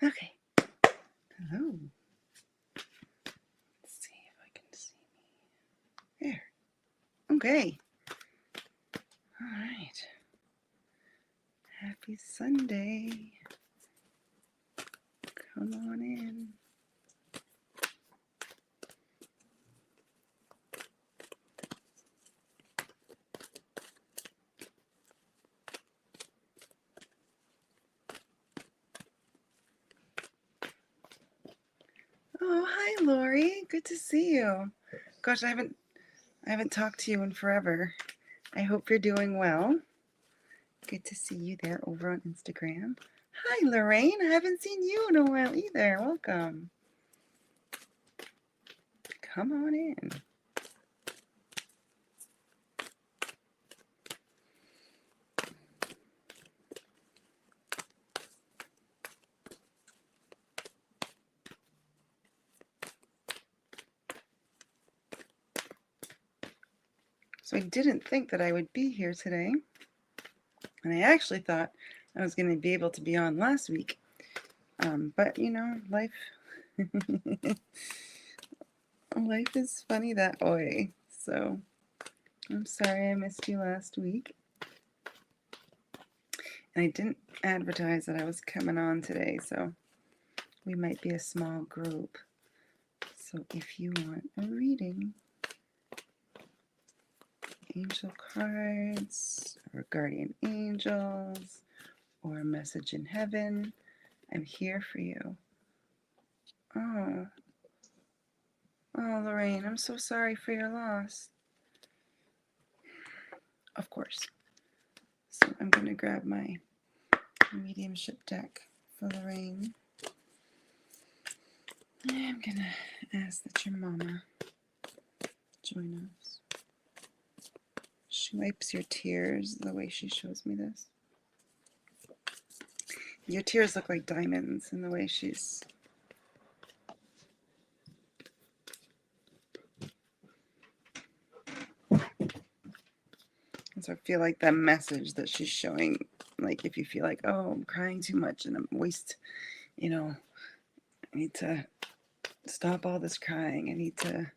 Okay. Hello. Let's see if I can see me. There. Okay. All right. Happy Sunday. Come on in. Oh, hi, Lori. Good to see you. Gosh, I haven't talked to you in forever. I hope you're doing well. Good to see you there over on Instagram. Hi, Lorraine. I haven't seen you in a while either. Welcome. Come on in. So I didn't think that I would be here today. And I actually thought I was going to be able to be on last week. But, you know, life life is funny that way. So I'm sorry I missed you last week. And I didn't advertise that I was coming on today, so we might be a small group. So if you want a reading, angel cards, or guardian angels, or a message in heaven, I'm here for you. Oh, Lorraine, I'm so sorry for your loss. Of course. So I'm going to grab my mediumship deck for Lorraine. I'm going to ask that your mama join us. She wipes your tears the way she shows me this. Your tears look like diamonds in the way she's... And so I feel like that message that she's showing, like if you feel like, oh, I'm crying too much and I'm I need to stop all this crying. I need to...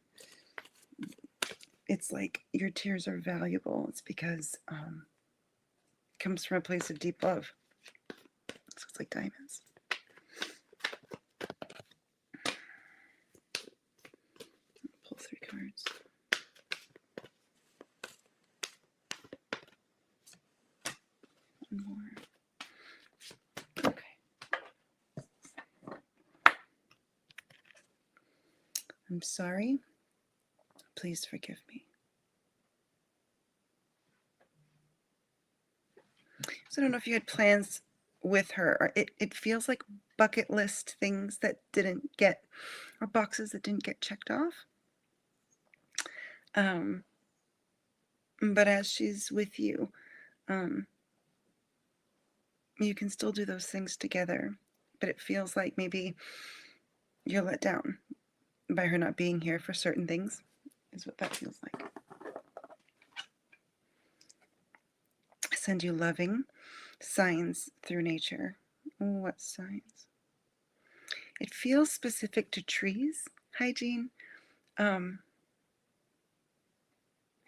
It's like your tears are valuable. It's because it comes from a place of deep love. So it's like diamonds. Pull 3 cards. One more. Okay. I'm sorry. Please forgive me. So I don't know if you had plans with her, or it feels like bucket list things that didn't get, or boxes that didn't get checked off. But as she's with you, you can still do those things together. But it feels like maybe you're let down by her not being here for certain things, is what that feels like. I send you loving signs through nature. What signs? It feels specific to trees. Hi, Jean. It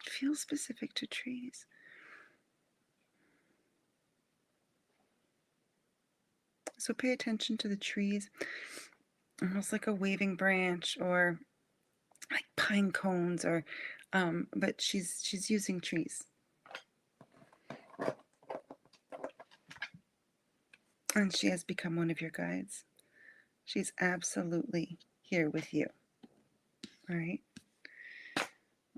feels specific to trees. So pay attention to the trees, almost like a waving branch or like pine cones, or but she's using trees. And she has become one of your guides. She's absolutely here with you. All right.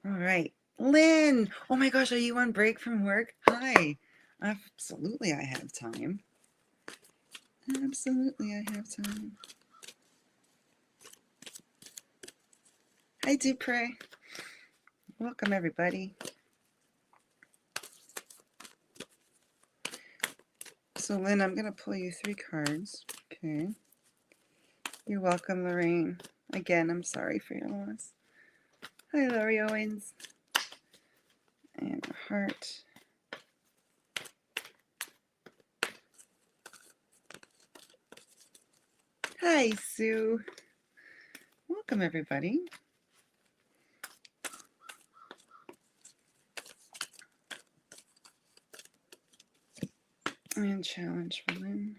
All right. Lynn, oh my gosh, are you on break from work? Hi. Absolutely, I have time. Absolutely, I have time. Hi, Dupre. Welcome, everybody. So, Lynn, I'm going to pull you 3 cards. Okay. You're welcome, Lorraine. Again, I'm sorry for your loss. Hi, Laurie Owens. And a heart. Hi, Sue. Welcome, everybody. And challenge for Lynn.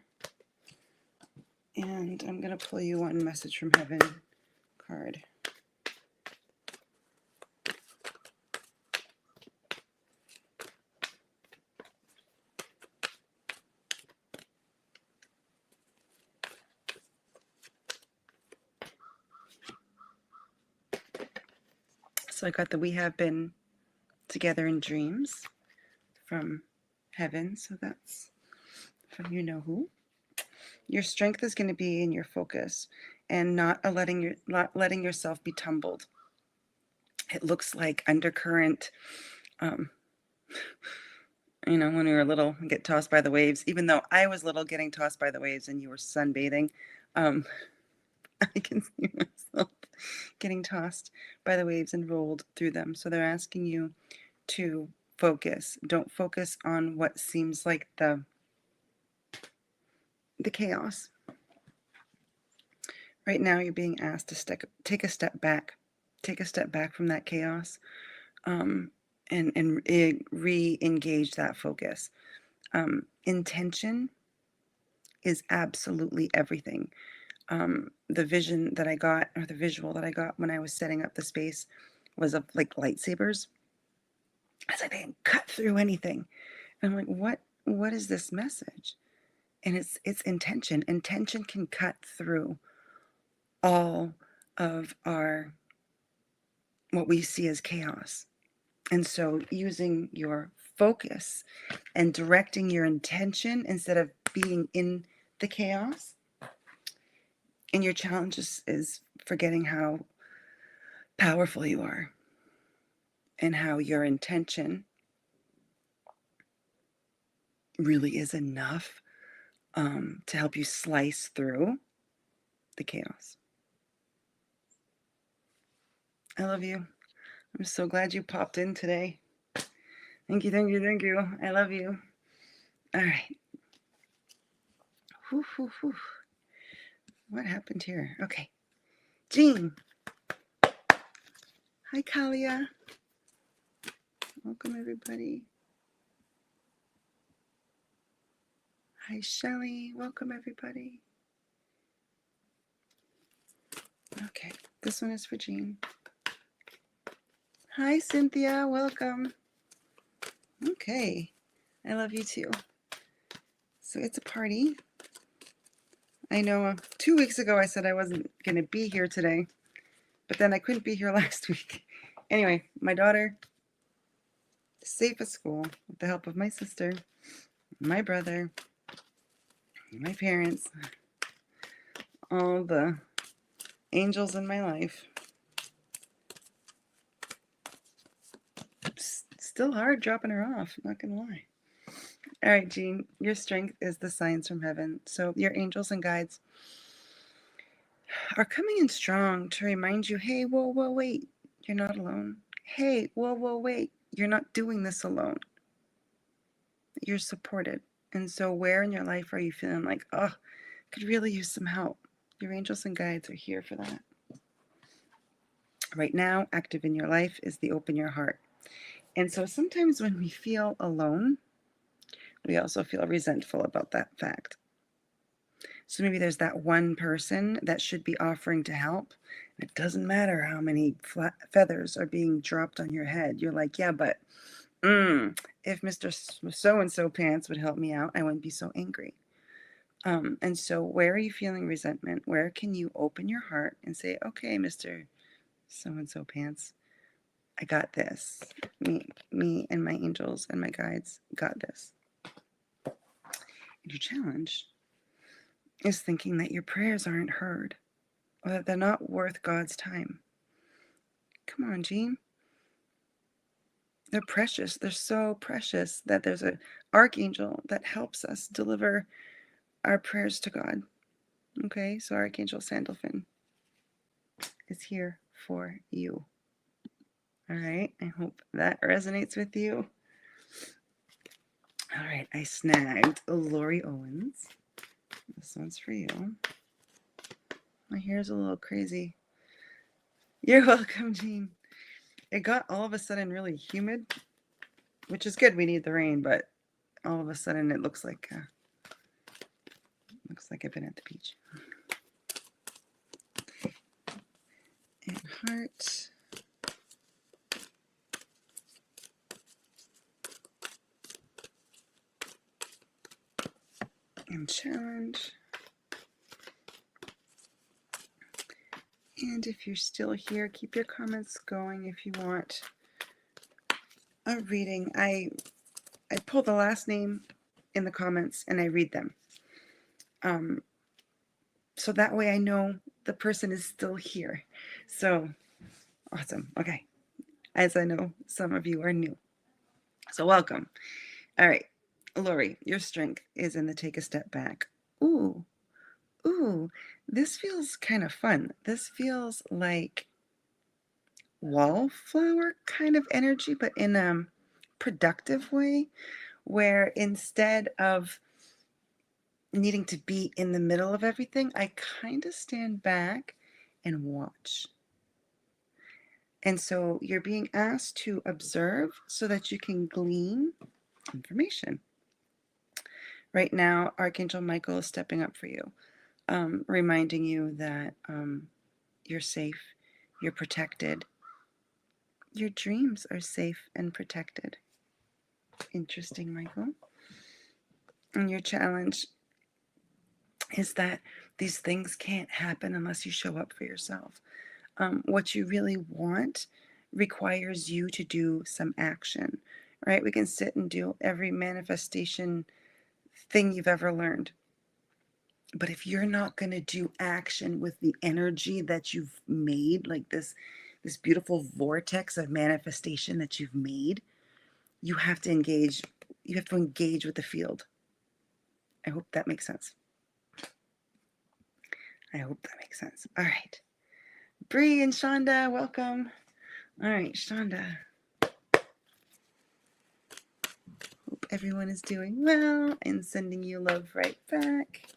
And I'm going to pull you one message from heaven card. So I got the We Have Been Together in Dreams from heaven. So that's from you know who. Your strength is going to be in your focus and not letting yourself be tumbled. It looks like undercurrent. When we were little, get tossed by the waves. Even though I was little, getting tossed by the waves, and you were sunbathing, I can see myself getting tossed by the waves and rolled through them. So they're asking you to focus. Don't focus on what seems like the chaos. Right now, you're being asked to take a step back. Take a step back from that chaos, and re-engage that focus. Intention is absolutely everything. The vision that I got, or the visual that I got when I was setting up the space, was of like lightsabers. It's like they can cut through anything. And I'm like, what is this message? And it's intention. Intention can cut through all of our what we see as chaos. And so using your focus and directing your intention instead of being in the chaos. And your challenge is forgetting how powerful you are and how your intention really is enough to help you slice through the chaos. I love you. I'm so glad you popped in today. Thank you, thank you, thank you. I love you. All right. Whew, whew, whew. What happened here? Okay. Jean. Hi, Kalia. Welcome, everybody. Hi, Shelly. Welcome, everybody. Okay. This one is for Jean. Hi, Cynthia. Welcome. Okay. I love you too. So it's a party. I know 2 weeks ago I said I wasn't going to be here today, but then I couldn't be here last week. Anyway, my daughter is safe at school with the help of my sister, my brother, my parents, all the angels in my life. It's still hard dropping her off, not going to lie. All right, Jean, your strength is the signs from heaven. So your angels and guides are coming in strong to remind you, hey, whoa, wait, you're not alone. Hey, whoa, wait, you're not doing this alone. You're supported. And so where in your life are you feeling like, oh, could really use some help? Your angels and guides are here for that. Right now, active in your life is the open your heart. And so sometimes when we feel alone, we also feel resentful about that fact. So maybe there's that one person that should be offering to help. It doesn't matter how many feathers are being dropped on your head. You're like, yeah, but if Mr. So-and-so pants would help me out, I wouldn't be so angry. And so where are you feeling resentment? Where can you open your heart and say, okay, Mr. So-and-so pants, I got this. Me and my angels and my guides got this. And your challenge is thinking that your prayers aren't heard or that they're not worth God's time. Come on, Jean. They're precious. They're so precious that there's an archangel that helps us deliver our prayers to God. Okay, so Archangel Sandalphon is here for you. All right, I hope that resonates with you. All right, I snagged Lori Owens. This one's for you. My hair's a little crazy. You're welcome, Jean. It got all of a sudden really humid, which is good. We need the rain, but all of a sudden it looks like I've been at the beach. And heart. And challenge. And if you're still here, keep your comments going if you want a reading. I pull the last name in the comments and I read them. So that way I know the person is still here. So awesome. Okay. As I know some of you are new. So welcome. All right. Lori, your strength is in the take a step back. Ooh. Ooh. This feels kind of fun. This feels like wallflower kind of energy, but in a productive way, where instead of needing to be in the middle of everything, I kind of stand back and watch. And so you're being asked to observe so that you can glean information. Right now, Archangel Michael is stepping up for you, reminding you that you're safe, you're protected. Your dreams are safe and protected. Interesting, Michael. And your challenge is that these things can't happen unless you show up for yourself. What you really want requires you to do some action, right? We can sit and do every manifestation thing you've ever learned. But if you're not going to do action with the energy that you've made, like this beautiful vortex of manifestation that you've made, you have to engage with the field. I hope that makes sense. I hope that makes sense. All right. Bree and Shonda, welcome. All right, Shonda. Hope everyone is doing well and sending you love right back.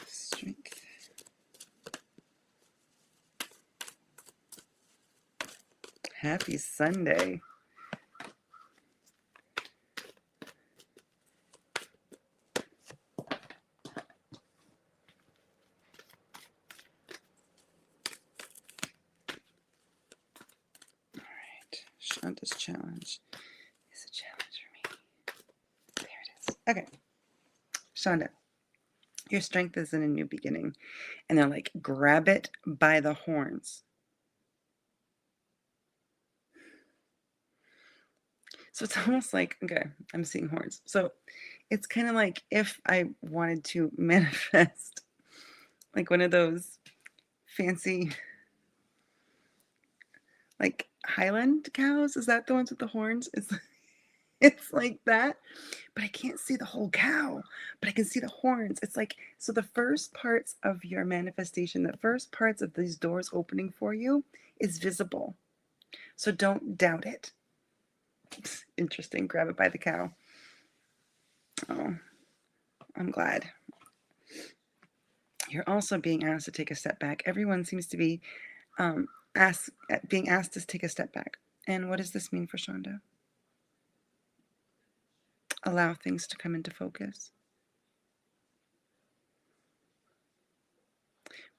Strength. Happy Sunday. All right, Shonda's challenge is a challenge for me. There it is. Okay, Shonda, your strength is in a new beginning. And they're like, grab it by the horns. So it's almost like, okay, I'm seeing horns. So it's kind of like if I wanted to manifest like one of those fancy, like Highland cows. Is that the ones with the horns? It's like that, but I can't see the whole cow, but I can see the horns. It's like, so the first parts of your manifestation, the first parts of these doors opening for you is visible. So don't doubt it. Interesting. Grab it by the cow. Oh, I'm glad. You're also being asked to take a step back. Everyone seems to be being asked to take a step back. And what does this mean for Shonda? Allow things to come into focus.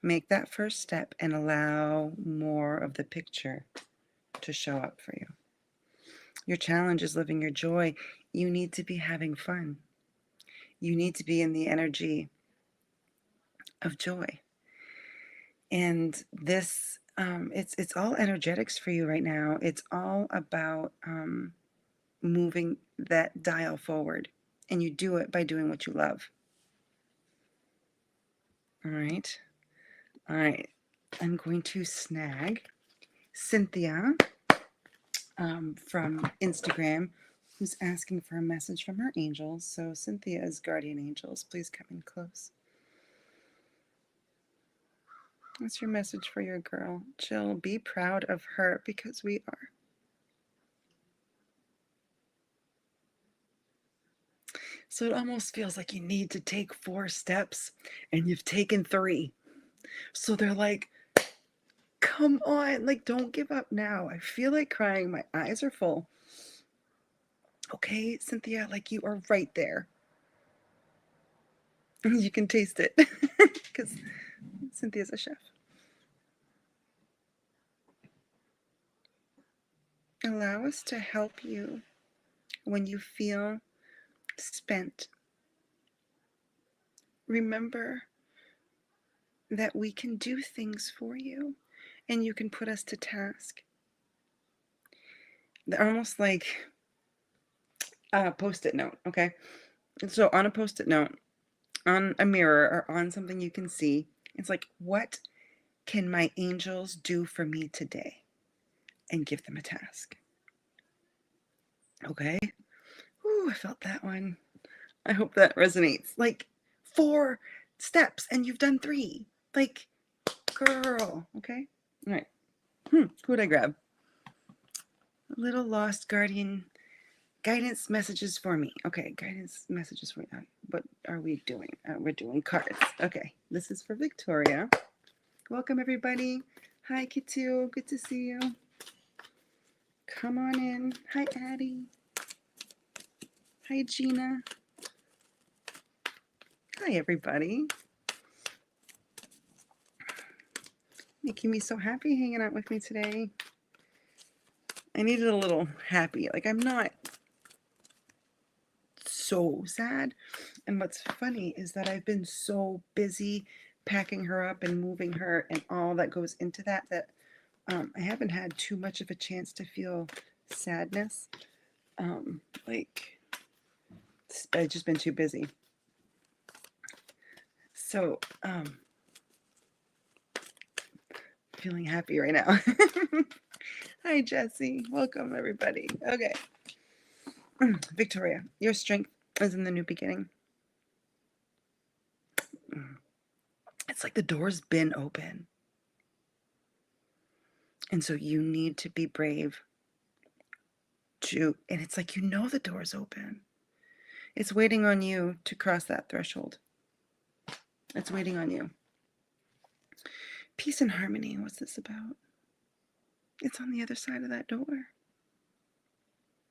Make that first step and allow more of the picture to show up for you. Your challenge is living your joy. You need to be having fun. You need to be in the energy of joy. And this, it's all energetics for you right now. It's all about moving that dial forward. And you do it by doing what you love. All right. All right. I'm going to snag Cynthia from Instagram, who's asking for a message from her angels. So Cynthia's guardian angels, please come in close. What's your message for your girl? Jill, be proud of her because we are. So it almost feels like you need to take 4 steps and you've taken 3. So they're like, come on, like, don't give up now. I feel like crying. My eyes are full. Okay, Cynthia, like you are right there. You can taste it because Cynthia's a chef. Allow us to help you when you feel spent. Remember that we can do things for you and you can put us to task. They're almost like a post-it note, okay? So on a post-it note, on a mirror or on something you can see, it's like, what can my angels do for me today? And give them a task. Okay? Ooh, I felt that one. I hope that resonates. Like 4 steps and you've done 3. Like, girl, okay? All right. Who'd I grab? Little lost guardian. Guidance messages for me. Okay, guidance messages for me. What are we doing? We're doing cards. Okay, this is for Victoria. Welcome, everybody. Hi, Kitu. Good to see you. Come on in. Hi, Addie. Hi, Gina. Hi, everybody. Making me so happy hanging out with me today. I needed a little happy. Like, I'm not so sad. And what's funny is that I've been so busy packing her up and moving her and all that goes into that I haven't had too much of a chance to feel sadness. Like, I've just been too busy. So, feeling happy right now. Hi, Jesse. Welcome, everybody. Okay. Victoria, your strength is in the new beginning. It's like the door's been open. And so you need to be brave and it's like, the door's open. It's waiting on you to cross that threshold. It's waiting on you. Peace and harmony. What's this about? It's on the other side of that door.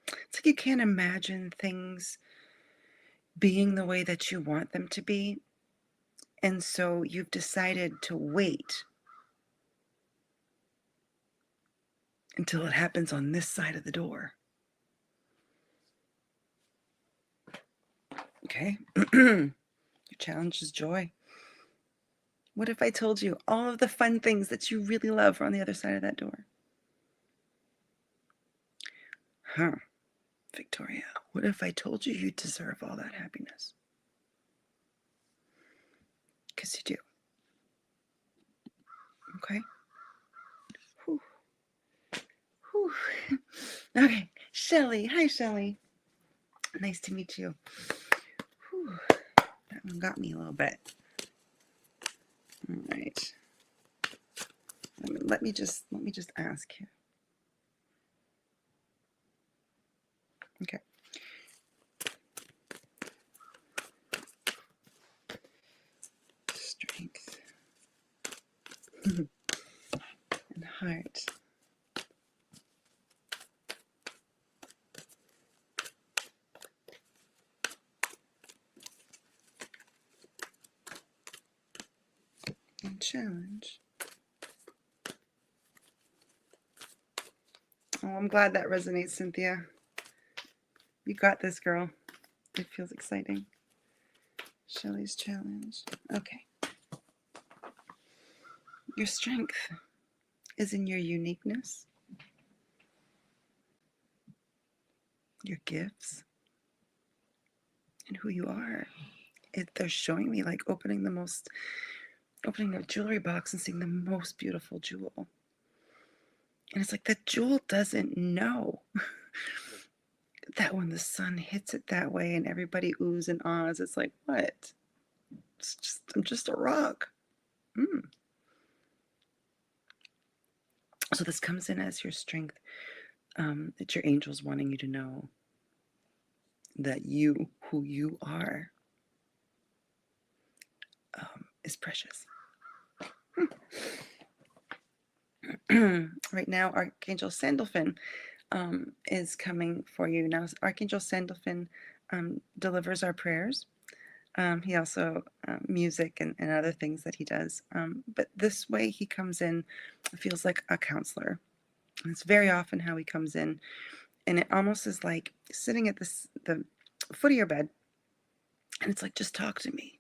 It's like you can't imagine things being the way that you want them to be. And so you've decided to wait until it happens on this side of the door. Okay? Your challenge is joy. What if I told you all of the fun things that you really love are on the other side of that door? Huh, Victoria, what if I told you you deserve all that happiness? Because you do. Okay? Whew. Whew. Okay, Shelly. Hi, Shelly. Nice to meet you. Whew. That one got me a little bit. All right. Let me just ask you. Okay. Strength and heart. And challenge. Oh, I'm glad that resonates, Cynthia. You got this, girl. It feels exciting. Shelly's challenge. Okay. Your strength is in your uniqueness, your gifts, and who you are. They're showing me like opening a jewelry box and seeing the most beautiful jewel. And it's like that jewel doesn't know that when the sun hits it that way and everybody oohs and ahs, it's like, what? I'm just a rock. So this comes in as your strength. It's your angels wanting you to know that you who you are is precious. Right now, Archangel Sandalphon is coming for you. Now, Archangel Sandalphon delivers our prayers. He also music and other things that he does. But this way he comes in, feels like a counselor. And it's very often how he comes in, and it almost is like sitting at the foot of your bed, and it's like, just talk to me.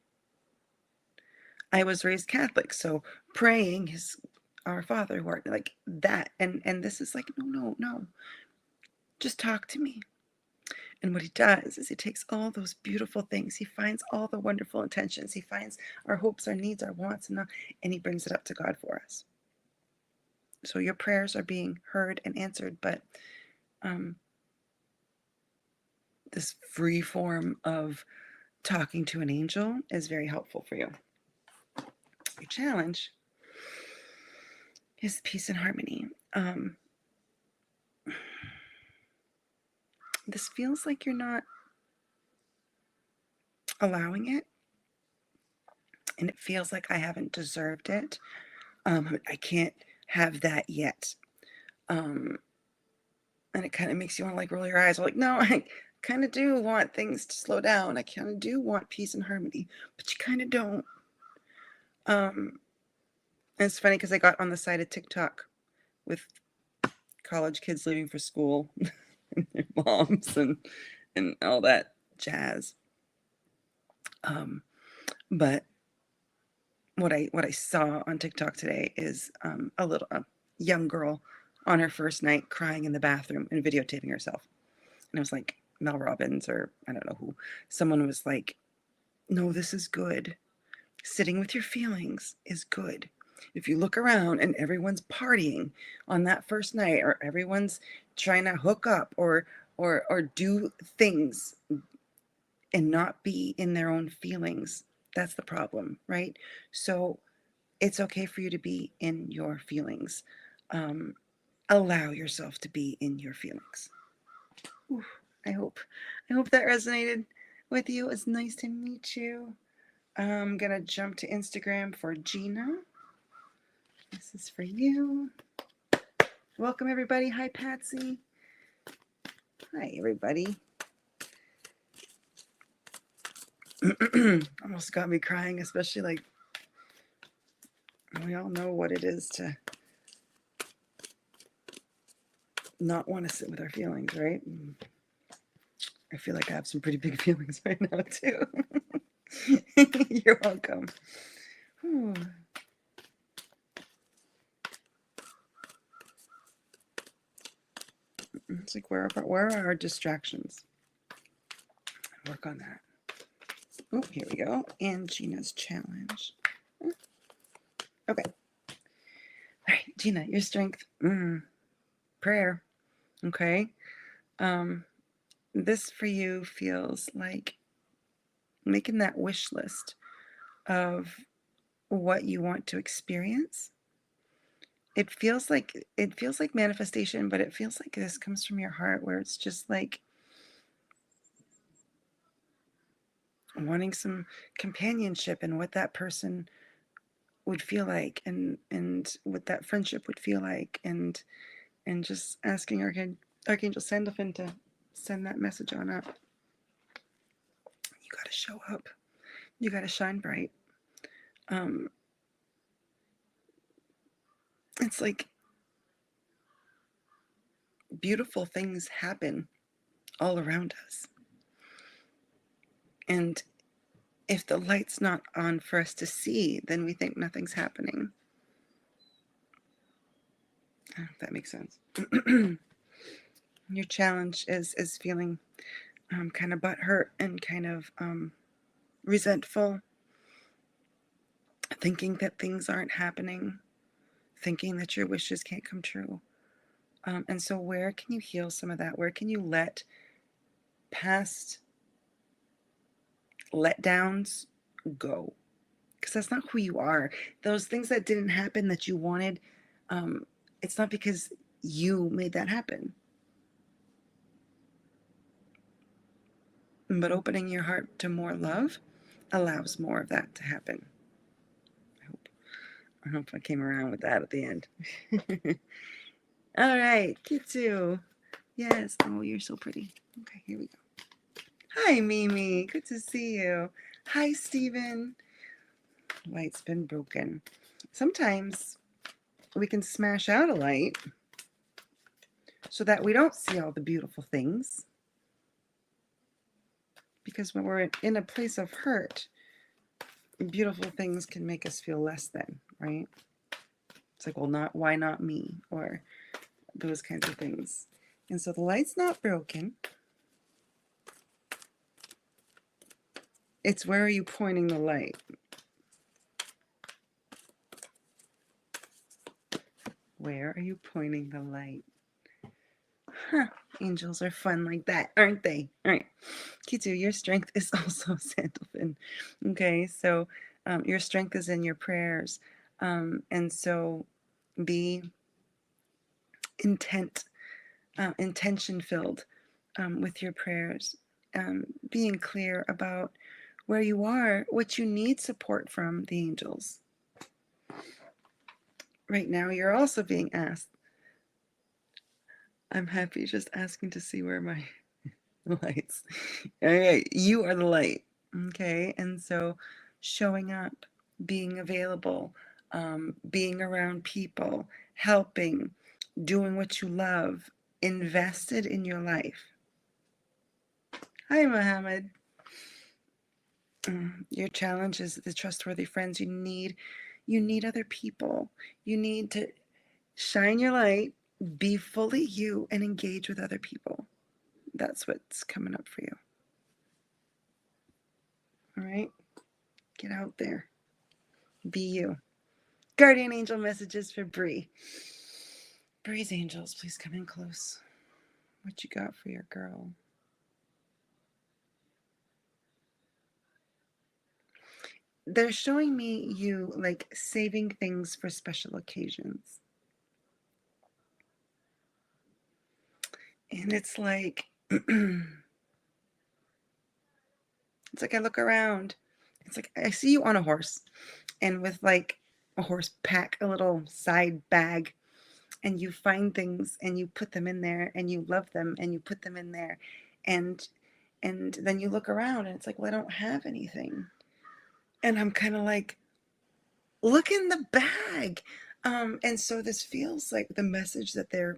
I was raised Catholic, so praying his Our Father, word like that, and this is like, no, just talk to me. And what he does is he takes all those beautiful things, he finds all the wonderful intentions, he finds our hopes, our needs, our wants, and he brings it up to God for us. So your prayers are being heard and answered, but this free form of talking to an angel is very helpful for you. Your challenge is peace and harmony. This feels like you're not allowing it, and it feels like I haven't deserved it. I can't have that yet. And it kind of makes you want to like roll your eyes. Like, no, I kind of do want things to slow down. I kind of do want peace and harmony, but you kind of don't. And it's funny because I got on the side of TikTok with college kids leaving for school and their moms and all that jazz. But what I saw on TikTok today is a young girl on her first night crying in the bathroom and videotaping herself. And it was like Mel Robbins or I don't know who. Someone was like, no, this is good. Sitting with your feelings is good. If you look around and everyone's partying on that first night, or everyone's trying to hook up or do things and not be in their own feelings, that's the problem, right? So it's okay for you to be in your feelings. Allow yourself to be in your feelings. Ooh, I hope that resonated with you. It's nice to meet you. I'm gonna jump to Instagram for Gina. This is for you. Welcome everybody. Hi Patsy. Hi everybody. Almost got me crying, especially like we all know what it is to not want to sit with our feelings, right? I feel like I have some pretty big feelings right now too. You're welcome. Whew. It's like, where are our distractions? Work on that. Oh, here we go. And Gina's challenge. Okay. All right, Gina, your strength. Prayer. Okay. This for you feels like making that wish list of what you want to experience. It feels like manifestation, but it feels like this comes from your heart, where it's just like wanting some companionship and what that person would feel like, and what that friendship would feel like, and just asking Archangel Sandalphon to send that message on up. You got to show up. You got to shine bright. It's like beautiful things happen all around us. And if the light's not on for us to see, then we think nothing's happening. I don't know if that makes sense. Your challenge is feeling kind of butthurt and kind of resentful, thinking that things aren't happening, thinking that your wishes can't come true. And so where can you heal some of that? Where can you let past letdowns go? Because that's not who you are. Those things that didn't happen that you wanted, it's not because you made that happen. But opening your heart to more love allows more of that to happen. I hope I came around with that at the end. All right, Kitsu. Yes. Oh, you're so pretty. Okay, here we go. Hi, Mimi. Good to see you. Hi, Stephen. Light's been broken. Sometimes we can smash out a light so that we don't see all the beautiful things. Because when we're in a place of hurt, beautiful things can make us feel less than, right? It's like, well, why not me? Or those kinds of things. And so the light's not broken. It's where are you pointing the light? Where are you pointing the light? Huh. Angels are fun like that, aren't they? All right. Kitsu, your strength is also Sandalphon. Okay, so your strength is in your prayers. And so be intention filled with your prayers. Being clear about where you are, what you need support from the angels. Right now, you're also being asked. I'm happy just asking to see where my lights. All right, you are the light. Okay, and so showing up, being available, being around people, helping, doing what you love, invested in your life. Hi, Mohammed. Your challenge is the trustworthy friends. You need other people. You need to shine your light, be fully you, and engage with other people. That's what's coming up for you. All right? Get out there. Be you. Guardian angel messages for Bree. Bree's angels, please come in close. What you got for your girl? They're showing me you like saving things for special occasions. And it's like it's like I look around. It's like I see you on a horse and with like a horse pack, a little side bag, and you find things and you put them in there and you love them and you put them in there and then you look around and it's like, well, I don't have anything. And I'm kind of like, look in the bag. And so this feels like the message that they're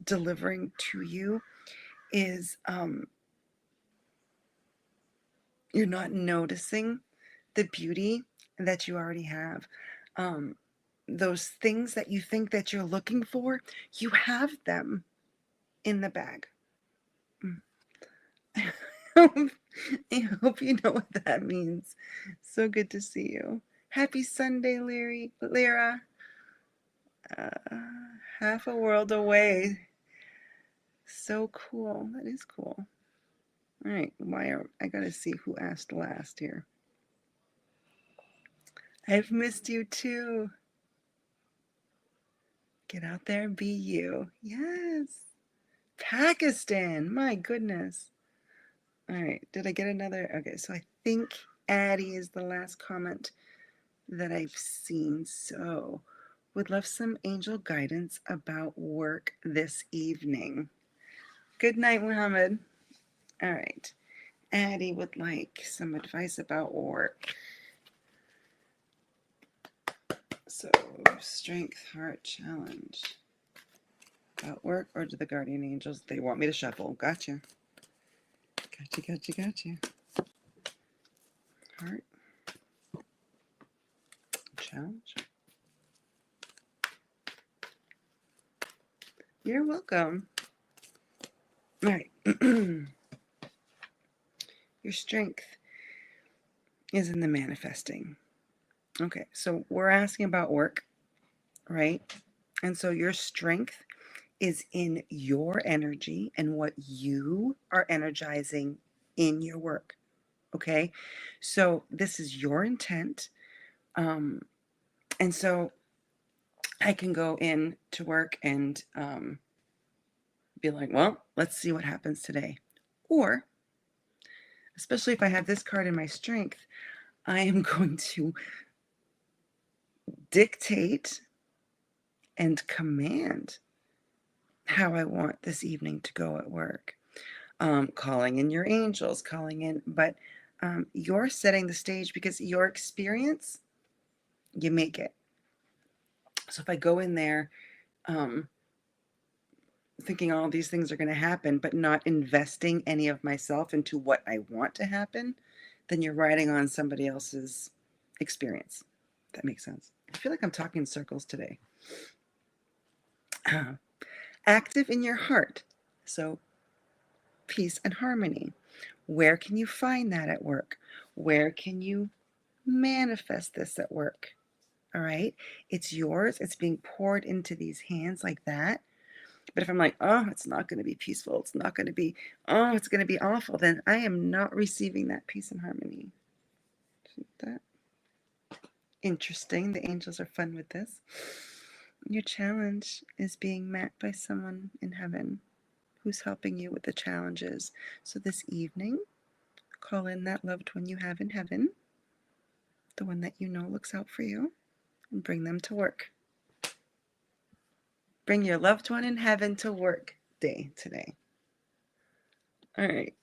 delivering to you is you're not noticing the beauty that you already have. Those things that you think that you're looking for, you have them in the bag. I hope you know what that means. So good to see you. Happy Sunday, Lyra. Uh, half a world away. So cool. That is cool. All right, I gotta see who asked last here. I've missed you too. Get out there and be you. Yes. Pakistan. My goodness. All right. Did I get another? Okay, so I think Addie is the last comment that I've seen. So, would love some angel guidance about work this evening. Good night, Muhammad. All right. Addie would like some advice about work. So, strength, heart, challenge. About work or to the guardian angels? They want me to shuffle. Gotcha. Gotcha. Heart, challenge. You're welcome. All right. Your strength is in the manifesting. Okay, so we're asking about work, right? And so your strength is in your energy and what you are energizing in your work. Okay, so this is your intent. And so I can go in to work and be like, well, let's see what happens today. Or especially if I have this card in my strength, I am going to dictate and command how I want this evening to go at work. Calling in your angels, calling in, but you're setting the stage because your experience, you make it. So if I go in there thinking all these things are going to happen, but not investing any of myself into what I want to happen, then you're riding on somebody else's experience. If that makes sense. I feel like I'm talking in circles today. Active in your heart. So peace and harmony. Where can you find that at work? Where can you manifest this at work? All right. It's yours. It's being poured into these hands like that. But if I'm like, oh, it's not going to be peaceful, it's not going to be, oh, it's going to be awful, then I am not receiving that peace and harmony. Isn't that interesting? The angels are fun with this. Your challenge is being met by someone in heaven who's helping you with the challenges. So this evening, call in that loved one you have in heaven, the one that you know looks out for you, and bring them to work. Bring your loved one in heaven to work day today. All right.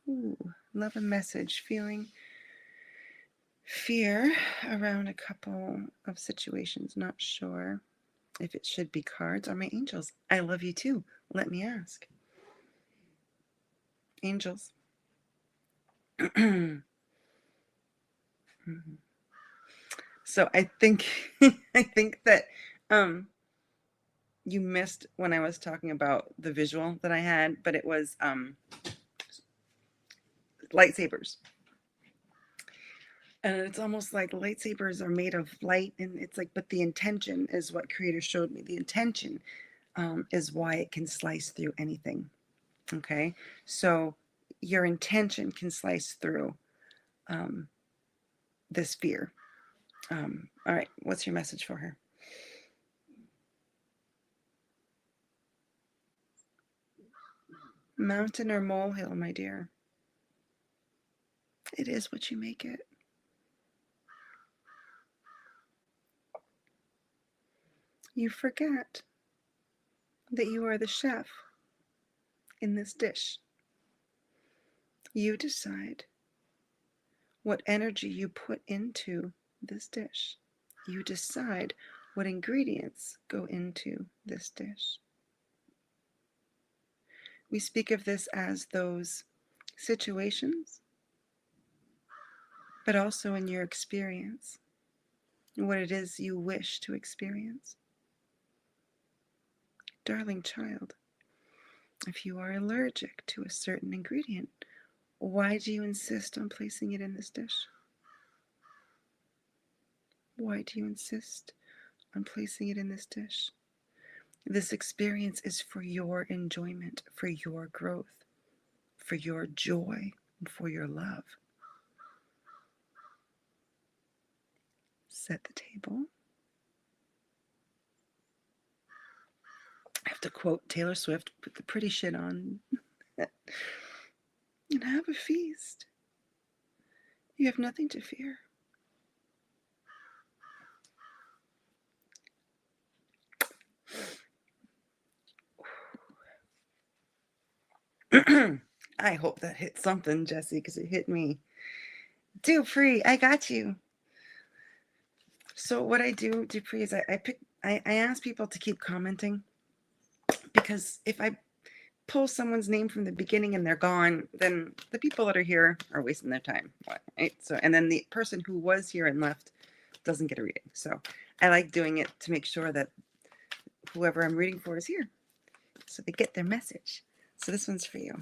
Ooh, love a message. Feeling fear around a couple of situations. Not sure if it should be cards or my angels. I love you too. Let me ask. Angels. So I think I think that you missed when I was talking about the visual that I had, but it was lightsabers. And it's almost like lightsabers are made of light, and it's like, but the intention is what Creator showed me. The intention is why it can slice through anything. Okay, so your intention can slice through this fear. All right, what's your message for her? Mountain or molehill, my dear? It is what you make it. You forget that you are the chef in this dish. You decide what energy you put into this dish. You decide what ingredients go into this dish. We speak of this as those situations, but also in your experience, what it is you wish to experience. Darling child, if you are allergic to a certain ingredient, why do you insist on placing it in this dish? Why do you insist on placing it in this dish? This experience is for your enjoyment, for your growth, for your joy, and for your love. Set the table. I have to quote Taylor Swift, put the pretty shit on, and have a feast. You have nothing to fear. I hope that hit something, Jesse, because it hit me. Dupree, I got you. So what I do, Dupree, is I ask people to keep commenting, because if I pull someone's name from the beginning and they're gone, then the people that are here are wasting their time. Right? So, and then the person who was here and left doesn't get a reading. So I like doing it to make sure that whoever I'm reading for is here, so they get their message. So this one's for you.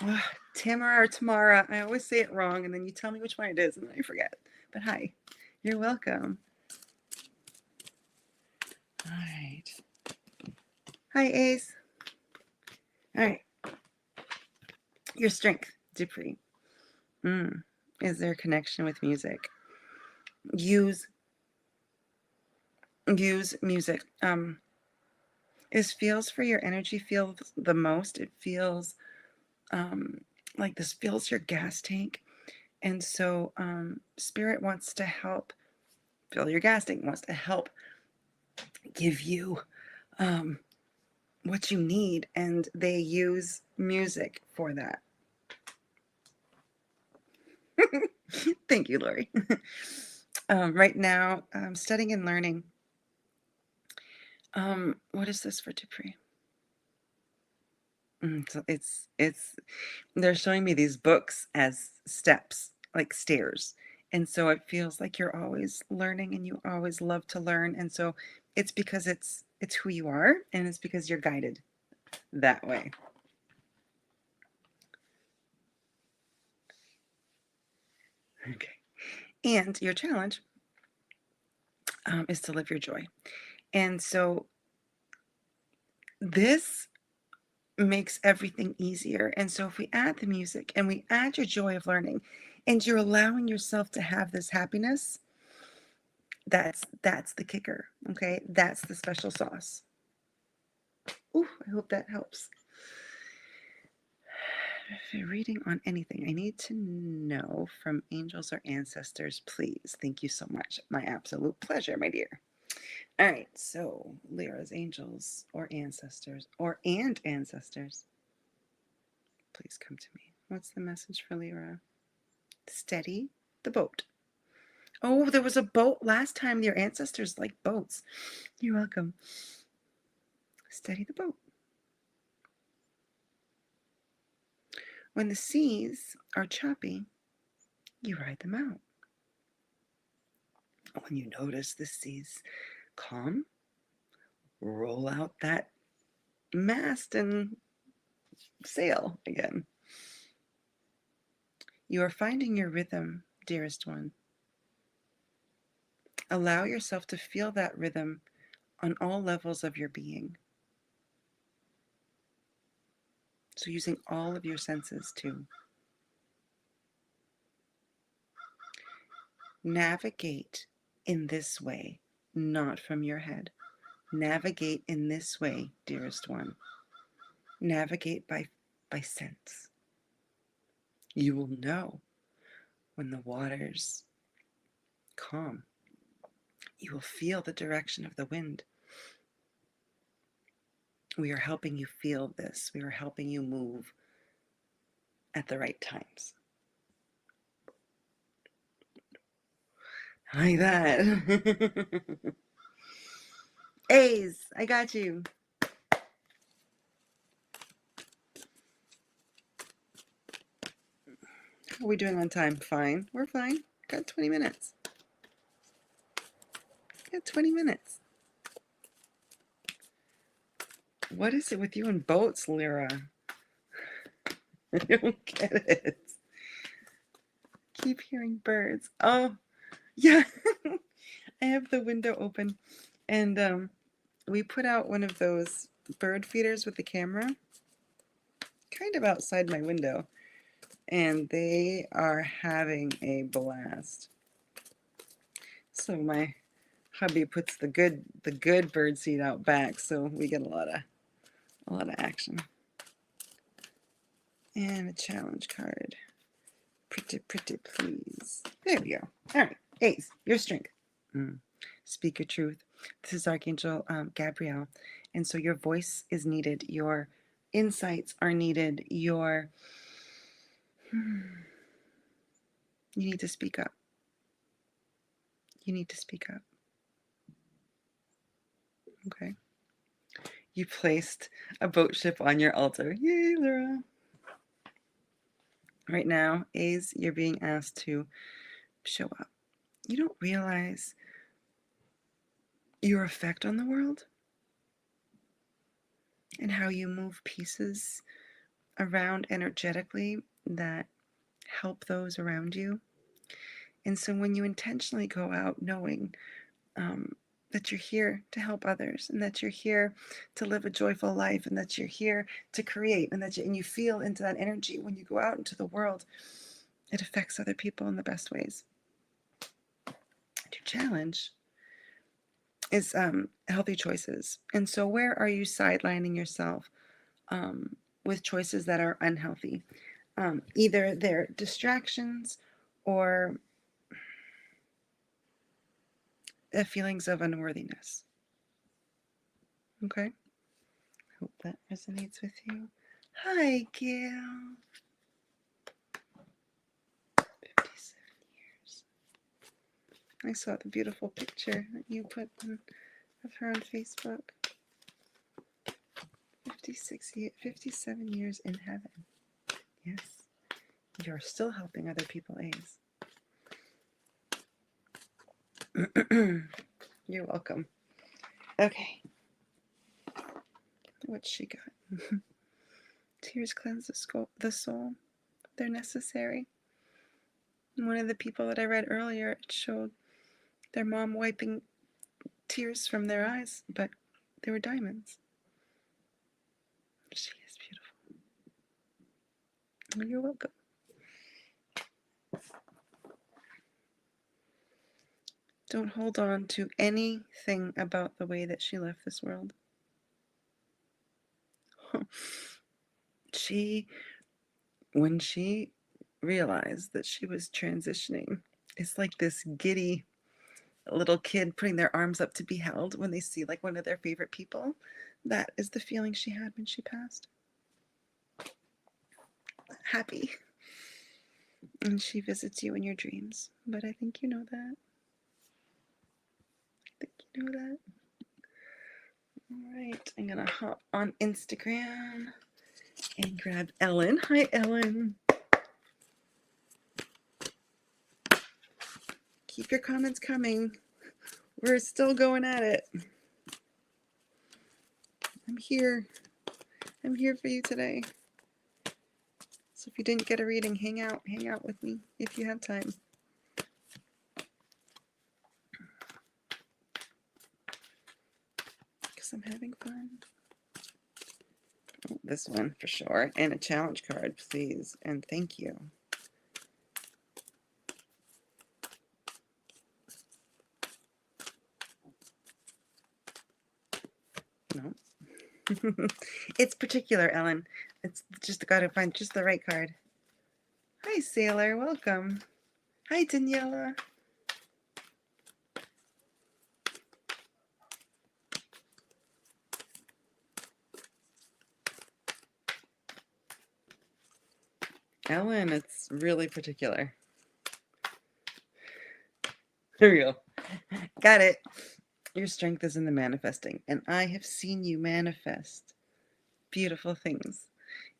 Oh, Tamara or Tamara. I always say it wrong, and then you tell me which one it is, and then I forget. But hi, you're welcome. All right. Hi, Ace. All right. Your strength, Dupree. Is there a connection with music? Use music. This feels for your energy feels the most. It feels like this fills your gas tank. And so Spirit wants to help fill your gas tank, wants to help give you what you need. And they use music for that. Thank you, Lori. Right now, studying and learning. What is this for Dupree? So they're showing me these books as steps, like stairs. And so it feels like you're always learning and you always love to learn. And so it's because it's who you are, and it's because you're guided that way. Okay. And your challenge is to live your joy. And so this makes everything easier. And so if we add the music and we add your joy of learning, and you're allowing yourself to have this happiness, that's the kicker. Okay, that's the special sauce. Ooh, I hope that helps. If you're reading on anything I need to know from angels or ancestors, please. Thank you so much. My absolute pleasure, my dear. All right, so Lyra's angels or ancestors and ancestors, please come to me. What's the message for Lyra? Steady the boat. Oh, there was a boat last time. Your ancestors like boats. You're welcome. Steady the boat. When the seas are choppy, you ride them out. When you notice the seas calm, roll out that mast and sail again. You are finding your rhythm, dearest one. Allow yourself to feel that rhythm on all levels of your being. So using all of your senses too. Navigate in this way, not from your head. Navigate in this way, dearest one. Navigate by sense. You will know when the waters calm. You will feel the direction of the wind. We are helping you feel this. We are helping you move at the right times. Like that. A's, I got you. How are we doing on time? Fine. We're fine. Got 20 minutes. Got 20 minutes. What is it with you and boats, Lyra? I don't get it. Keep hearing birds. Oh, yeah. I have the window open, and we put out one of those bird feeders with the camera kind of outside my window, and they are having a blast. So my hubby puts the good bird seed out back, so we get a lot of action. And a challenge card. Pretty, please. There we go. All right, Ace, your strength. Speak your truth. This is Archangel Gabrielle, and so your voice is needed. Your insights are needed. You need to speak up. You need to speak up. Okay. You placed a boat ship on your altar. Yay, Lyra. Right now, A's, you're being asked to show up. You don't realize your effect on the world and how you move pieces around energetically that help those around you. And so when you intentionally go out knowing that you're here to help others, and that you're here to live a joyful life, and that you're here to create, and you feel into that energy when you go out into the world, it affects other people in the best ways. And your challenge is healthy choices. And so where are you sidelining yourself with choices that are unhealthy? Either they're distractions or feelings of unworthiness. Okay? Hope that resonates with you. Hi, Gail. 57 years. I saw the beautiful picture that you put of her on Facebook. 57 years in heaven. Yes. You're still helping other people, A's. You're welcome. Okay. What's she got? Tears cleanse the soul. They're necessary. One of the people that I read earlier, it showed their mom wiping tears from their eyes, but they were diamonds. She is beautiful. You're welcome. Don't hold on to anything about the way that she left this world. When she realized that she was transitioning, it's like this giddy little kid putting their arms up to be held when they see like one of their favorite people. That is the feeling she had when she passed. Happy. And she visits you in your dreams. But I think you know that. I think you know that. All right, I'm gonna hop on Instagram and grab Ellen. Hi, Ellen. Keep your comments coming. We're still going at it. I'm here. I'm here for you today. So if you didn't get a reading, hang out with me if you have time. Because I'm having fun. Oh, this one for sure. And a challenge card, please. And thank you. No. It's particular, Ellen. It's just got to find just the right card. Hi, Sailor. Welcome. Hi, Daniela. Ellen, it's really particular. There we go. Got it. Your strength is in the manifesting, and I have seen you manifest beautiful things,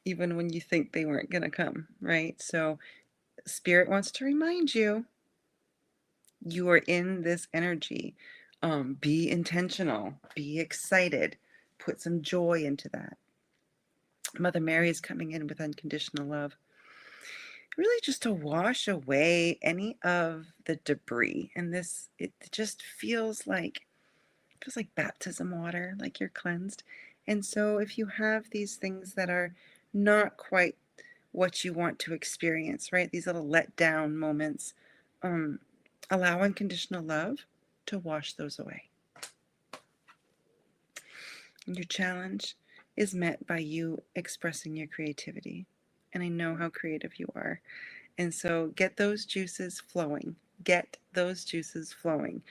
even when you think they weren't going to come, right? So Spirit wants to remind you, you are in this energy. Be intentional, be excited, put some joy into that. Mother Mary is coming in with unconditional love, really just to wash away any of the debris. And this, it just feels like baptism water, like you're cleansed. And so if you have these things that are not quite what you want to experience, right? These little let down moments, allow unconditional love to wash those away. And your challenge is met by you expressing your creativity. And I know how creative you are. And so get those juices flowing. Get those juices flowing.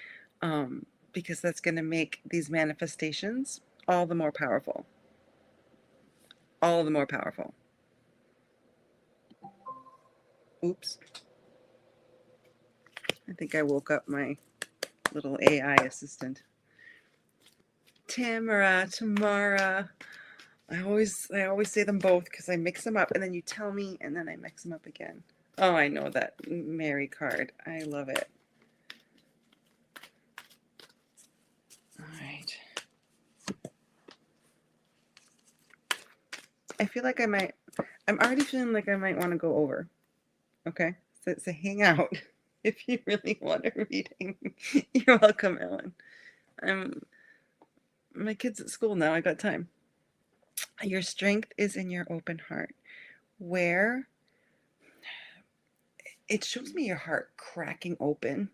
Because that's going to make these manifestations all the more powerful. All the more powerful. Oops. I think I woke up my little AI assistant. Tamara. I always say them both because I mix them up and then you tell me and then I mix them up again. Oh, I know that Mary card. I love it. All right. I feel like I'm already feeling like I might want to go over. Okay? So hang out if you really want a reading. You're welcome, Ellen. My kid's at school now. I got time. Your strength is in your open heart, where it shows me your heart cracking open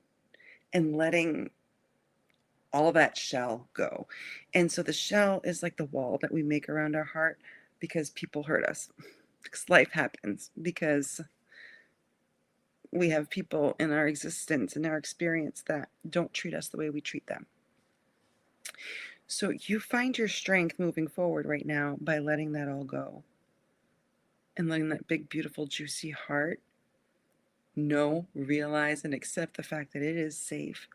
and letting all that shell go. And so the shell is like the wall that we make around our heart because people hurt us, because life happens, because we have people in our existence, in our experience, that don't treat us the way we treat them. So you find your strength moving forward right now by letting that all go and letting that big, beautiful, juicy heart know, realize, and accept the fact that it is safe.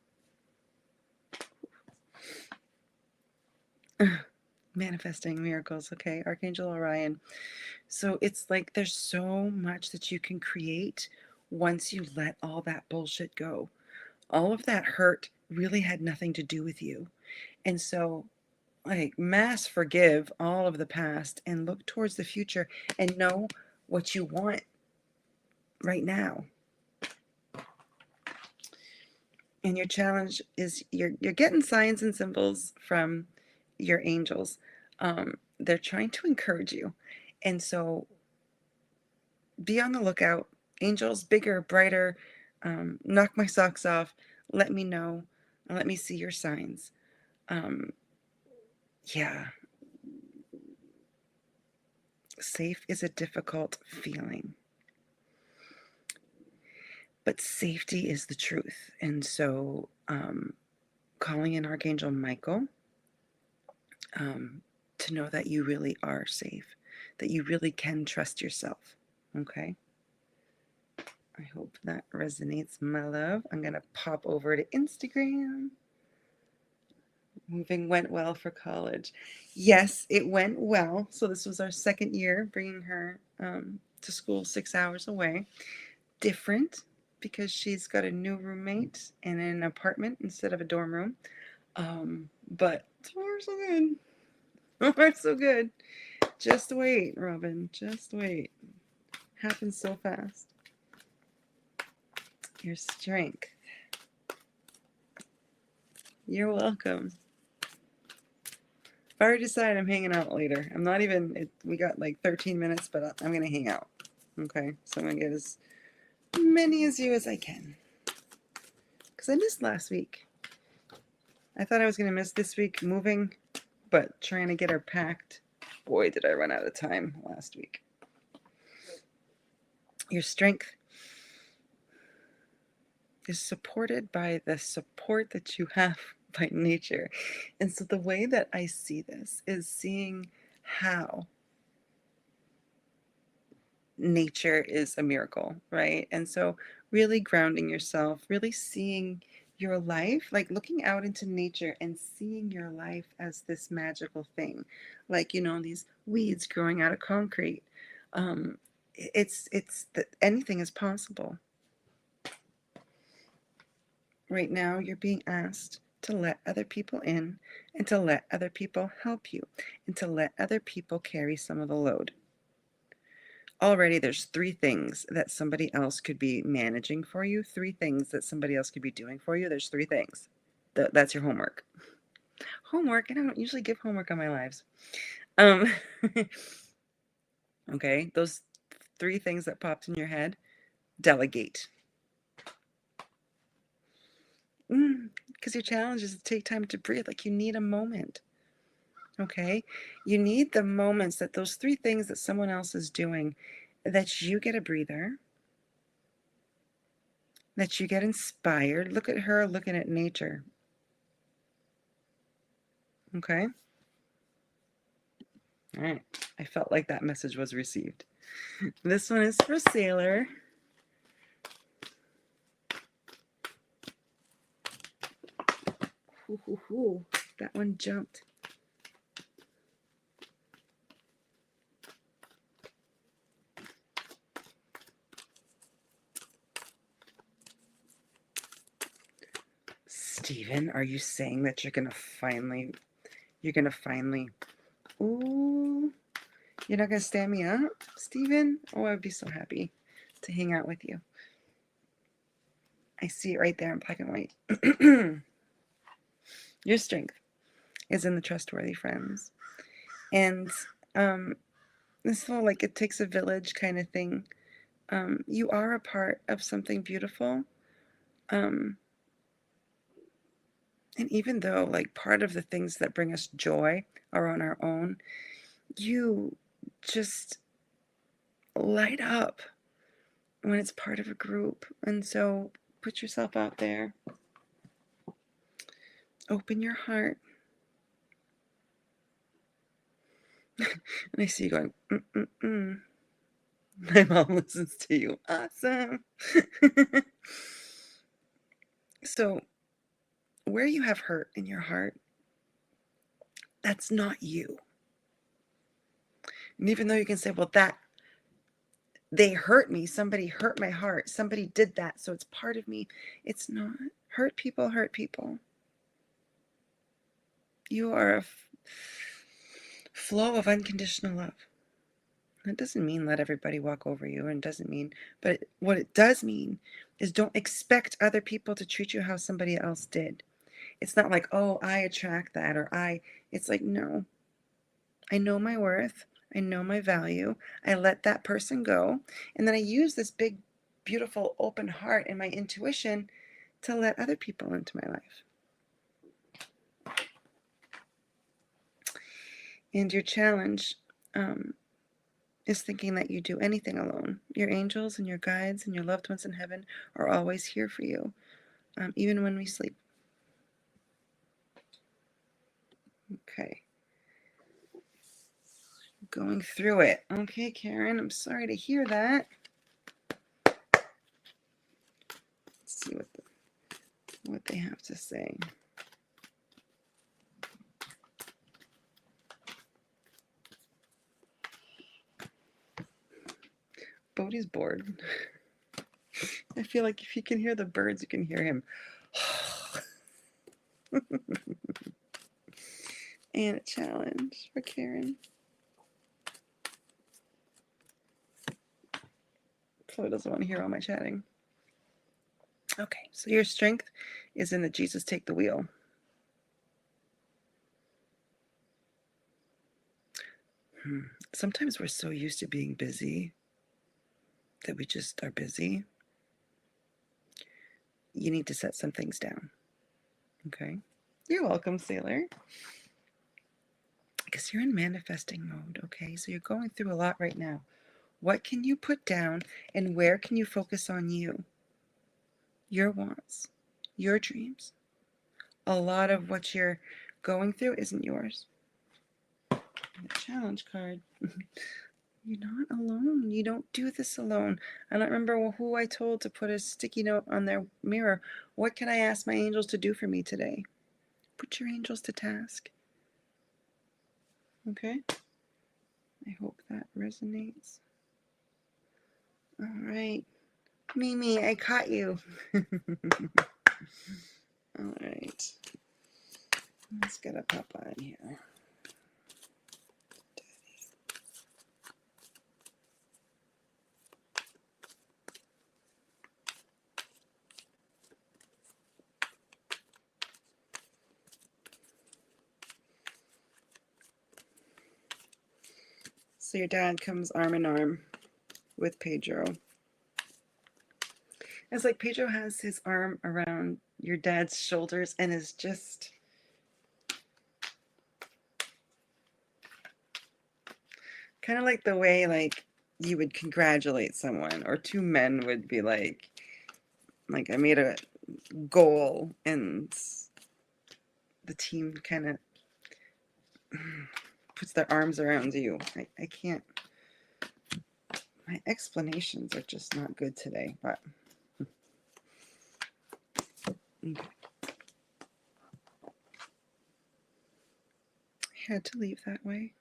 Manifesting miracles, okay? Archangel Orion. So it's like there's so much that you can create once you let all that bullshit go. All of that hurt really had nothing to do with you. And so, like, mass forgive all of the past and look towards the future and know what you want right now. And your challenge is you're getting signs and symbols from your angels. They're trying to encourage you. And so be on the lookout. Angels, bigger, brighter, knock my socks off. Let me know. Let me see your signs. Yeah. Safe is a difficult feeling. But safety is the truth. And so calling in Archangel Michael to know that you really are safe, that you really can trust yourself. Okay? I hope that resonates, my love. I'm going to pop over to Instagram. Moving went well for college. Yes, it went well. So this was our second year bringing her to school 6 hours away. Different because she's got a new roommate and an apartment instead of a dorm room. But so far so good. So far so good. Just wait, Robin. Just wait. Happens so fast. Your strength. You're welcome. I've already decided I'm hanging out later. I'm not even, we got like 13 minutes, but I'm going to hang out. Okay? So I'm going to get as many as you as I can. Because I missed last week. I thought I was going to miss this week moving, but trying to get her packed. Boy, did I run out of time last week. Your strength is supported by the support that you have by nature. And so the way that I see this is seeing how nature is a miracle, right? And so really grounding yourself, really seeing your life, like looking out into nature and seeing your life as this magical thing, like, you know, these weeds growing out of concrete. It's that anything is possible. Right now, you're being asked to let other people in and to let other people help you and to let other people carry some of the load. Already there's 3 things that somebody else could be managing for you, 3 things that somebody else could be doing for you. There's 3 things. That's your homework. Homework, and I don't usually give homework on my lives. Okay, those 3 things that popped in your head, delegate. Because your challenge is to take time to breathe. Like, you need a moment. Okay, you need the moments that those 3 things that someone else is doing, that you get a breather, that you get inspired. Look at her looking at nature. Okay. All right. I felt like that message was received. This one is for Sailor. Ooh, that one jumped. Steven, are you saying that you're gonna finally, ooh, you're not gonna stand me up, Steven? Oh, I'd be so happy to hang out with you. I see it right there in black and white. Your strength is in the trustworthy friends. And this whole, like, it takes a village kind of thing. You are a part of something beautiful. And even though like part of the things that bring us joy are on our own, you just light up when it's part of a group. And so put yourself out there, open your heart. And I see you going, mm-mm-mm. My mom listens to you. Awesome. So where you have hurt in your heart, that's not you. And even though you can say, well, that they hurt me, somebody hurt my heart, somebody did that, so it's part of me. It's not. Hurt people hurt people. You are a flow of unconditional love. That doesn't mean let everybody walk over you, and doesn't mean, but what it does mean is don't expect other people to treat you how somebody else did. It's not like, oh, I attract that, or it's like, no, I know my worth. I know my value. I let that person go. And then I use this big, beautiful, open heart and my intuition to let other people into my life. And your challenge is thinking that you do anything alone. Your angels and your guides and your loved ones in heaven are always here for you, even when we sleep. Okay. Going through it. Okay, Karen, I'm sorry to hear that. Let's see what they have to say. Bodhi's bored. I feel like if you can hear the birds, you can hear him. And a challenge for Karen. Flo doesn't want to hear all my chatting. Okay, so your strength is in the Jesus take the wheel. Sometimes we're so used to being busy that we just are busy. You need to set some things down. Okay? You're welcome, Sailor. Because you're in manifesting mode, okay? So you're going through a lot right now. What can you put down, and where can you focus on you? Your wants, your dreams. A lot of what you're going through isn't yours. The challenge card. You're not alone. You don't do this alone. I don't remember who I told to put a sticky note on their mirror. What can I ask my angels to do for me today? Put your angels to task. Okay? I hope that resonates. All right. Mimi, I caught you. All right. Let's get a papa in here. So your dad comes arm in arm with Pedro. It's like Pedro has his arm around your dad's shoulders and is just kind of like the way like you would congratulate someone, or two men would be like I made a goal and the team kind of puts their arms around you. I can't, my explanations are just not good today, but okay. I had to leave that way.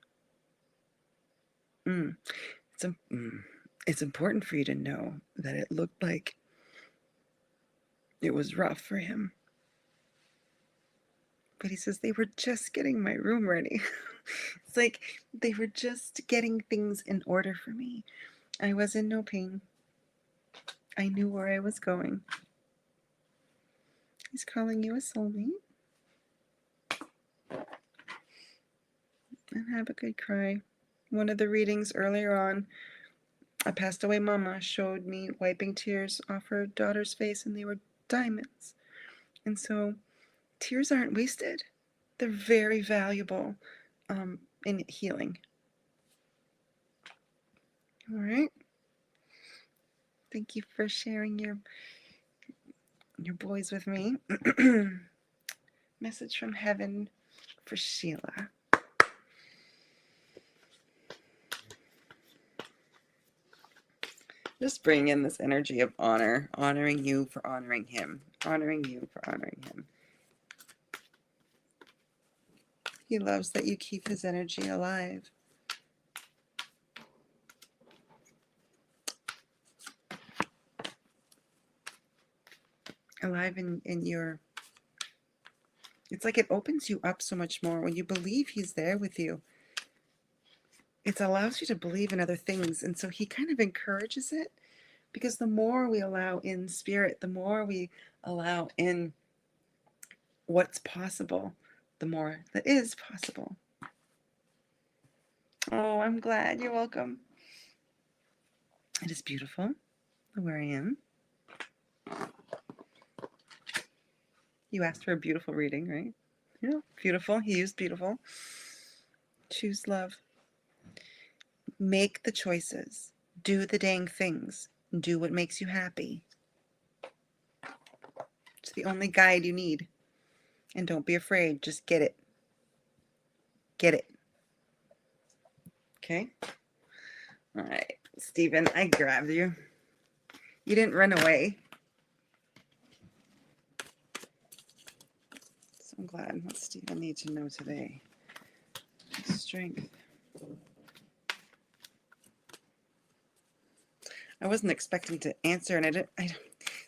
It's important for you to know that it looked like it was rough for him. But he says, they were just getting my room ready. It's like they were just getting things in order for me. I was in no pain. I knew where I was going. He's calling you a soulmate. And have a good cry. One of the readings earlier on, a passed away mama showed me wiping tears off her daughter's face, and they were diamonds. And so tears aren't wasted. They're very valuable in healing. All right. Thank you for sharing your boys with me. Message from heaven for Sheila. Just bring in this energy of honor, honoring you for honoring him, honoring you for honoring him. He loves that you keep his energy alive. Alive in your... It's like it opens you up so much more when you believe he's there with you. It allows you to believe in other things. And so he kind of encourages it, because the more we allow in spirit, the more we allow in what's possible, the more that is possible. Oh, I'm glad. You're welcome. It is beautiful where I am. You asked for a beautiful reading, right? Yeah, beautiful. He used beautiful. Choose love. Make the choices. Do the dang things. Do what makes you happy. It's the only guide you need. And don't be afraid. Just get it. Get it. Okay? All right. Stephen, I grabbed you. You didn't run away. So I'm glad. What Stephen needs to know today? Strength. I wasn't expecting to answer, and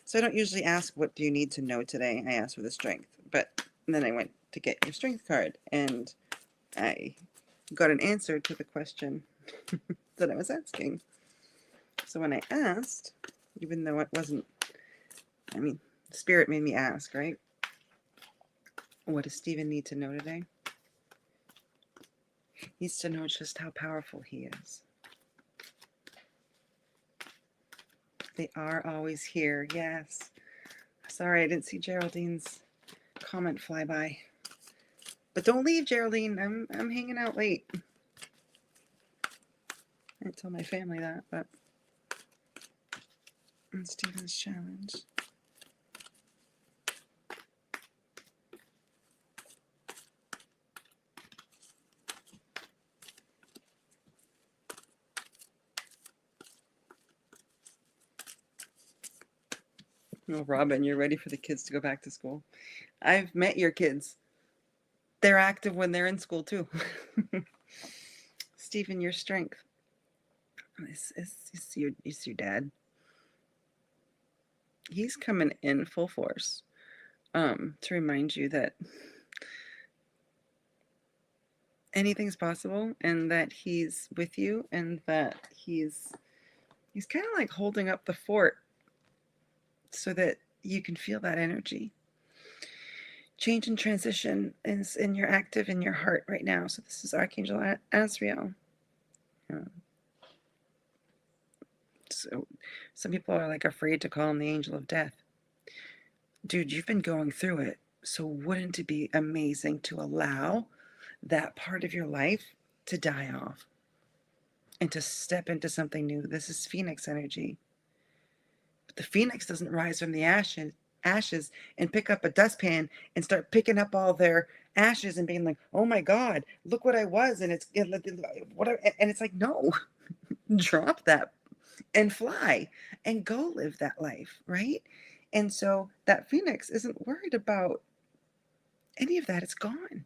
so I don't usually ask, what do you need to know today? I ask for the strength. But then I went to get your strength card, and I got an answer to the question that I was asking. So when I asked, even though it wasn't, Spirit made me ask, right? What does Stephen need to know today? He needs to know just how powerful he is. They are always here, yes. Sorry, I didn't see Geraldine's comment fly by. But don't leave, Geraldine. I'm hanging out late. I didn't tell my family that, but and Stephen's challenge. Oh, Robin, you're ready for the kids to go back to school. I've met your kids. They're active when they're in school too. Stephen, your strength. It's your dad. He's coming in full force to remind you that anything's possible, and that he's with you, and that he's kind of like holding up the fort so that you can feel that energy. Change and transition is in your active in your heart right now. So this is Archangel Azrael. So some people are like afraid to call him the angel of death. Dude, you've been going through it. So wouldn't it be amazing to allow that part of your life to die off and to step into something new? This is Phoenix energy. But the Phoenix doesn't rise from the ashes and pick up a dustpan and start picking up all their ashes and being like, oh my God, look what I was. And it's like, no, drop that and fly and go live that life, right? And so that Phoenix isn't worried about any of that. It's gone.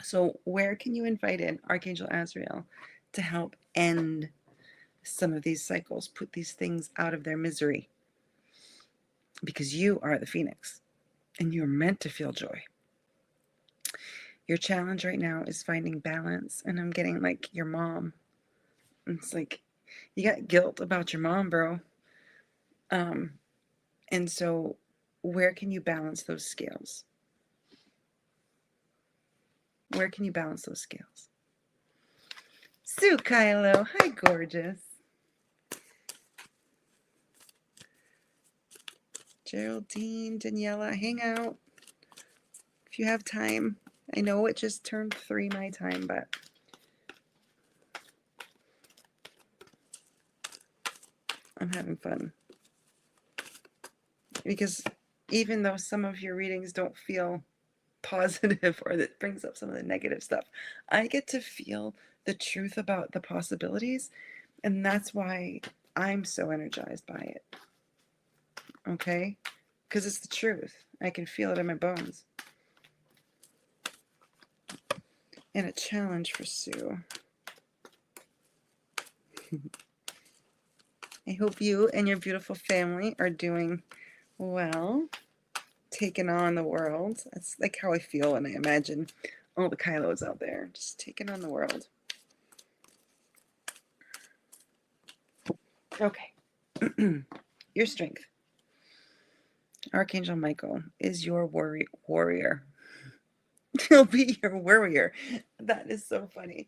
So where can you invite in Archangel Azrael to help end some of these cycles, put these things out of their misery? Because you are the Phoenix and you're meant to feel joy. Your challenge right now is finding balance. And I'm getting like your mom. It's like you got guilt about your mom, bro. And so where can you balance those scales? Where can you balance those scales? Sue Kylo, hi gorgeous. Geraldine, Daniela, hang out. if you have time. I know it just turned 3 my time, but I'm having fun. Because even though some of your readings don't feel positive or that brings up some of the negative stuff, I get to feel the truth about the possibilities, and that's why I'm so energized by it. Okay? Because it's the truth. I can feel it in my bones. And a challenge for Sue. I hope you and your beautiful family are doing well, taking on the world. That's like how I feel when I imagine all the Kylos out there, just taking on the world. Okay. Your strength. Archangel Michael is your warrior. He'll be your warrior. That is so funny.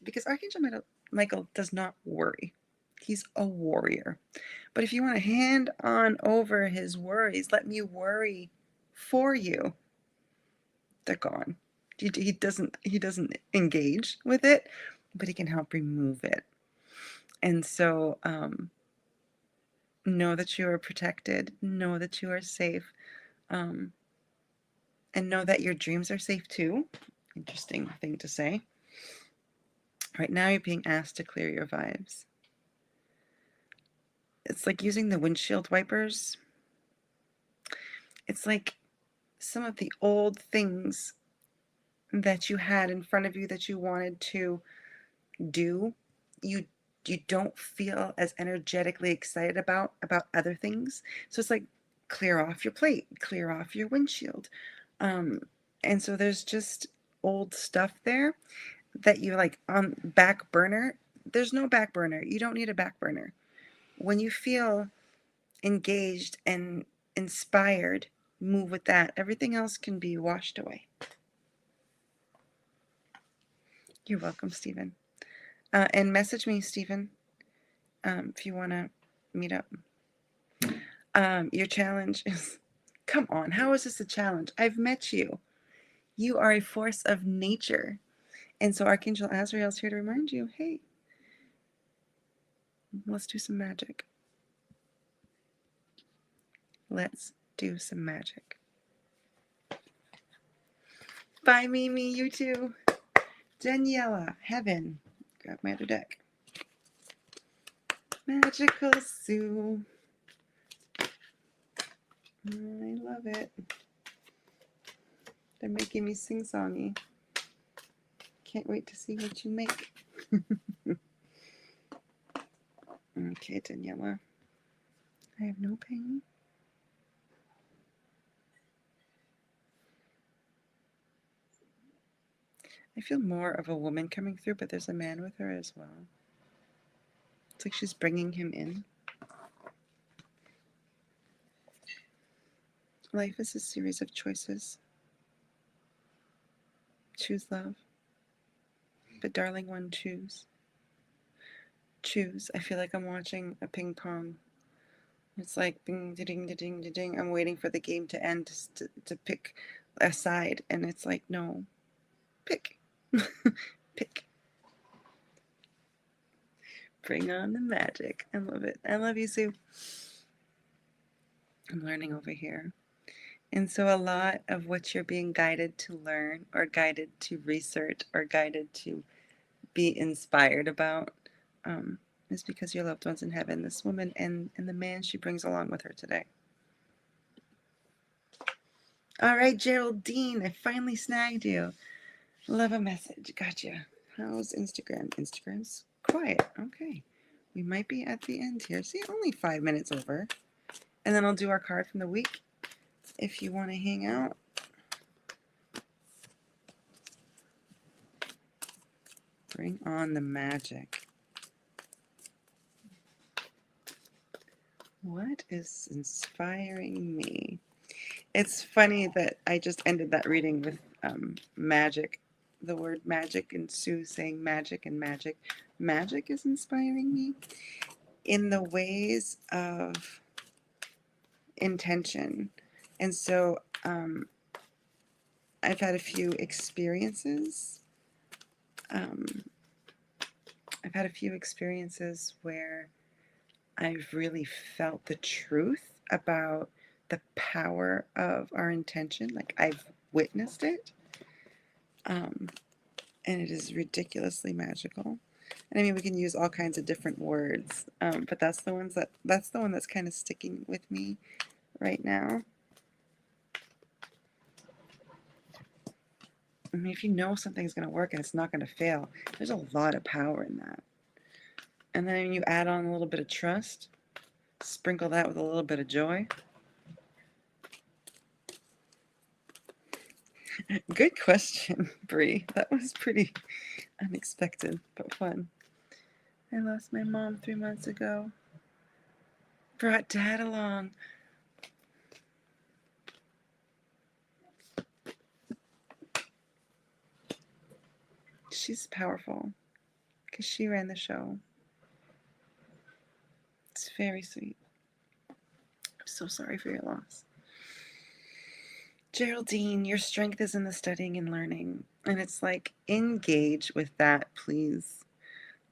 Because Archangel Michael does not worry. He's a warrior. But if you want to hand on over his worries, let me worry for you, they're gone. He doesn't engage with it, but he can help remove it. And so know that you are protected, know that you are safe, and know that your dreams are safe too. Interesting thing to say. Right now you're being asked to clear your vibes. It's like using the windshield wipers. It's like some of the old things that you had in front of you that you wanted to do, you don't feel as energetically excited about other things. So it's like clear off your plate, clear off your windshield. And so there's just old stuff there that you're like on back burner. There's no back burner. You don't need a back burner. When you feel engaged and inspired, move with that. Everything else can be washed away. You're welcome, Stephen. And message me, Stephen, if you want to meet up. Your challenge is, come on, how is this a challenge? I've met you. You are a force of nature. And so Archangel Azrael's here to remind you, hey, let's do some magic. Let's do some magic. Bye, Mimi. You too. Daniela, Heaven. Grab my other deck. Magical Sue. I love it. They're making me sing-songy. Can't wait to see what you make. Okay, Daniela. I have no pain. I feel more of a woman coming through, but there's a man with her as well. It's like she's bringing him in. Life is a series of choices. Choose love. But darling one, choose. Choose. I feel like I'm watching a ping pong. It's like ding, ding, ding, ding, ding. I'm waiting for the game to end to pick a side. And it's like, no. Pick. Pick. Bring on the magic. I love it. I love you, Sue. I'm learning over here. And so a lot of what you're being guided to learn or guided to research or guided to be inspired about is because your loved one's in heaven, this woman and the man she brings along with her today. All right, Geraldine, I finally snagged you. Love a message. Gotcha. How's Instagram? Instagram's quiet. Okay. We might be at the end here. See, only 5 minutes over. And then I'll do our card from the week if you want to hang out. Bring on the magic. What is inspiring me? It's funny that I just ended that reading with magic. The word magic and Sue saying magic and magic. Magic is inspiring me in the ways of intention. And so I've had a few experiences. I've had a few experiences where I've really felt the truth about the power of our intention. Like I've witnessed it. And it is ridiculously magical. And I mean, we can use all kinds of different words, but that's the one that's kind of sticking with me right now. I mean, if you know something's going to work and it's not going to fail, there's a lot of power in that. And then you add on a little bit of trust, sprinkle that with a little bit of joy. Good question, Bree. That was pretty unexpected, but fun. I lost my mom 3 months ago. Brought Dad along. She's powerful because she ran the show. It's very sweet. I'm so sorry for your loss. Geraldine, your strength is in the studying and learning. And it's like, engage with that, please.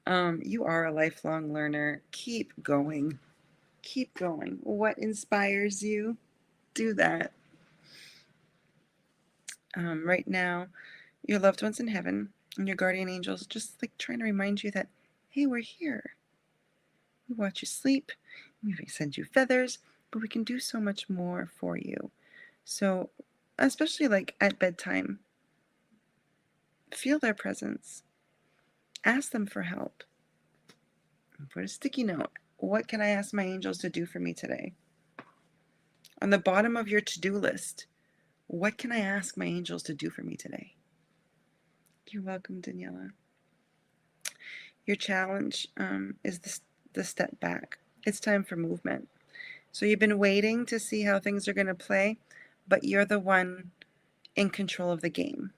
You are a lifelong learner. Keep going. Keep going. What inspires you? Do that. Right now, your loved ones in heaven and your guardian angels just like trying to remind you that, hey, we're here. We watch you sleep. We send you feathers, but we can do so much more for you. So, especially like at bedtime, feel their presence. Ask them for help. Put a sticky note. What can I ask my angels to do for me today? On the bottom of your to-do list, what can I ask my angels to do for me today? You're welcome, Daniela. Your challenge is the step back. It's time for movement. So you've been waiting to see how things are going to play, but you're the one in control of the game.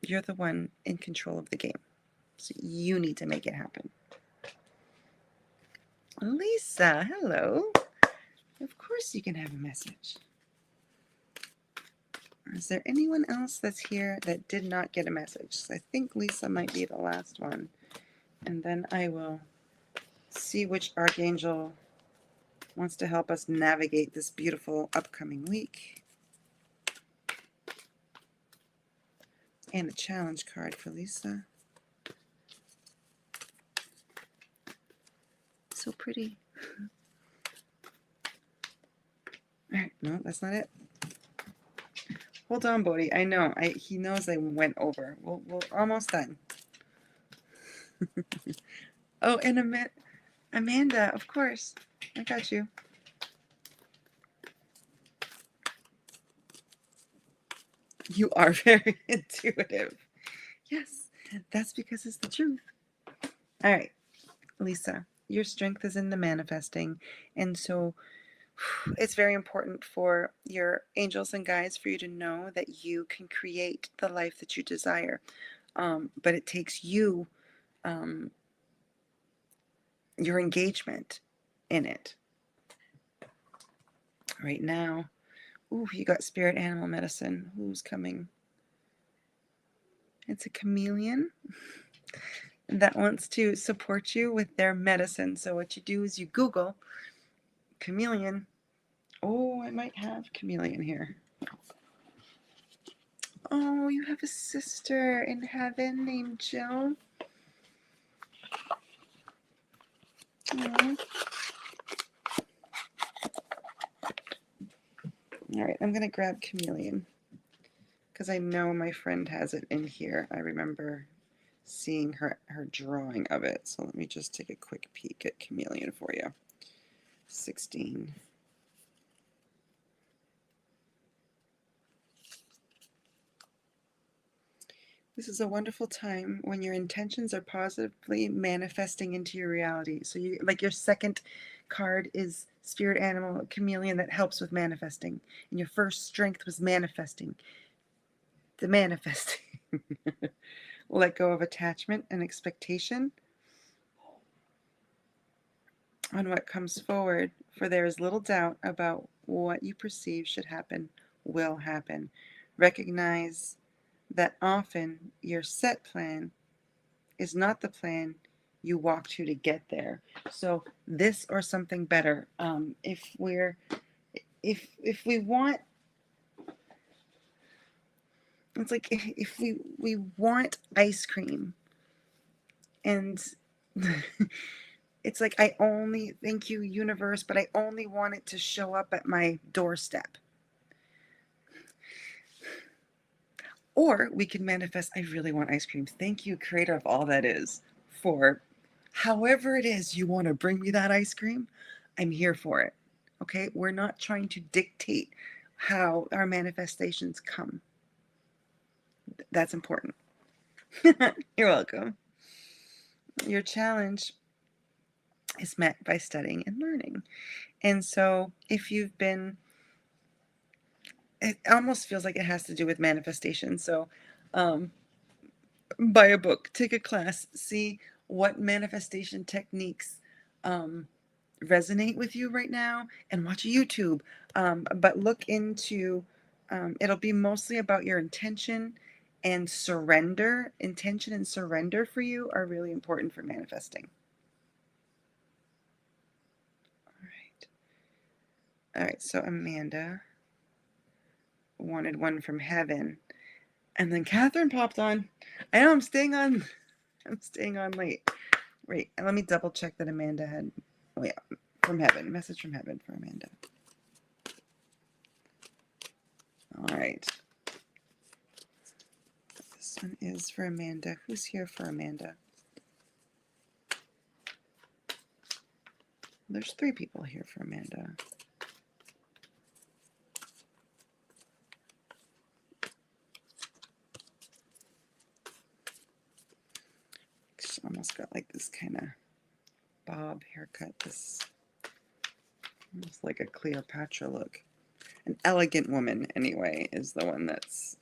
You're the one in control of the game. So you need to make it happen. Lisa, hello. Of course you can have a message. Is there anyone else that's here that did not get a message? I think Lisa might be the last one. And then I will see which archangel wants to help us navigate this beautiful upcoming week. And a challenge card for Lisa. So pretty. All right, no, that's not it. Hold on, Bodhi. I know. He knows I went over. We're almost done. Oh, and Amanda, of course. I got you. You are very intuitive. Yes, that's because it's the truth. All right, Lisa, your strength is in the manifesting. And so it's very important for your angels and guides for you to know that you can create the life that you desire. But it takes you, your engagement in it. Right now, ooh, you got spirit animal medicine. Who's coming? It's a chameleon that wants to support you with their medicine. So what you do is you Google chameleon. Oh, I might have chameleon here. Oh, you have a sister in heaven named Jill. Aww. All right, I'm going to grab chameleon because I know my friend has it in here. I remember seeing her drawing of it. So let me just take a quick peek at chameleon for you. 16. This is a wonderful time when your intentions are positively manifesting into your reality. So you like your second card is spirit animal chameleon that helps with manifesting. And your first strength was manifesting. The manifesting. Let go of attachment and expectation on what comes forward, for there is little doubt about what you perceive should happen will happen. Recognize that often your set plan is not the plan you walk to get there. So this or something better. If we want, it's like if we want ice cream, and it's like, I only, thank you universe, but I only want it to show up at my doorstep. Or we can manifest, I really want ice cream. Thank you, creator of all that is, for however it is you want to bring me that ice cream. I'm here for it. Okay? We're not trying to dictate how our manifestations come. That's important. You're welcome. Your challenge is met by studying and learning. And so if you've been, it almost feels like it has to do with manifestation. So buy a book, take a class, see what manifestation techniques resonate with you right now, and watch YouTube. But look into, it'll be mostly about your intention and surrender. Intention and surrender for you are really important for manifesting. All right, so Amanda wanted one from heaven. And then Catherine popped on. I know I'm staying on late. Wait, let me double check that Amanda had, oh yeah, from heaven, message from heaven for Amanda. All right. This one is for Amanda. Who's here for Amanda? There's 3 people here for Amanda. She almost got like this kind of bob haircut. This almost like a Cleopatra look. An elegant woman, anyway, is the one that's...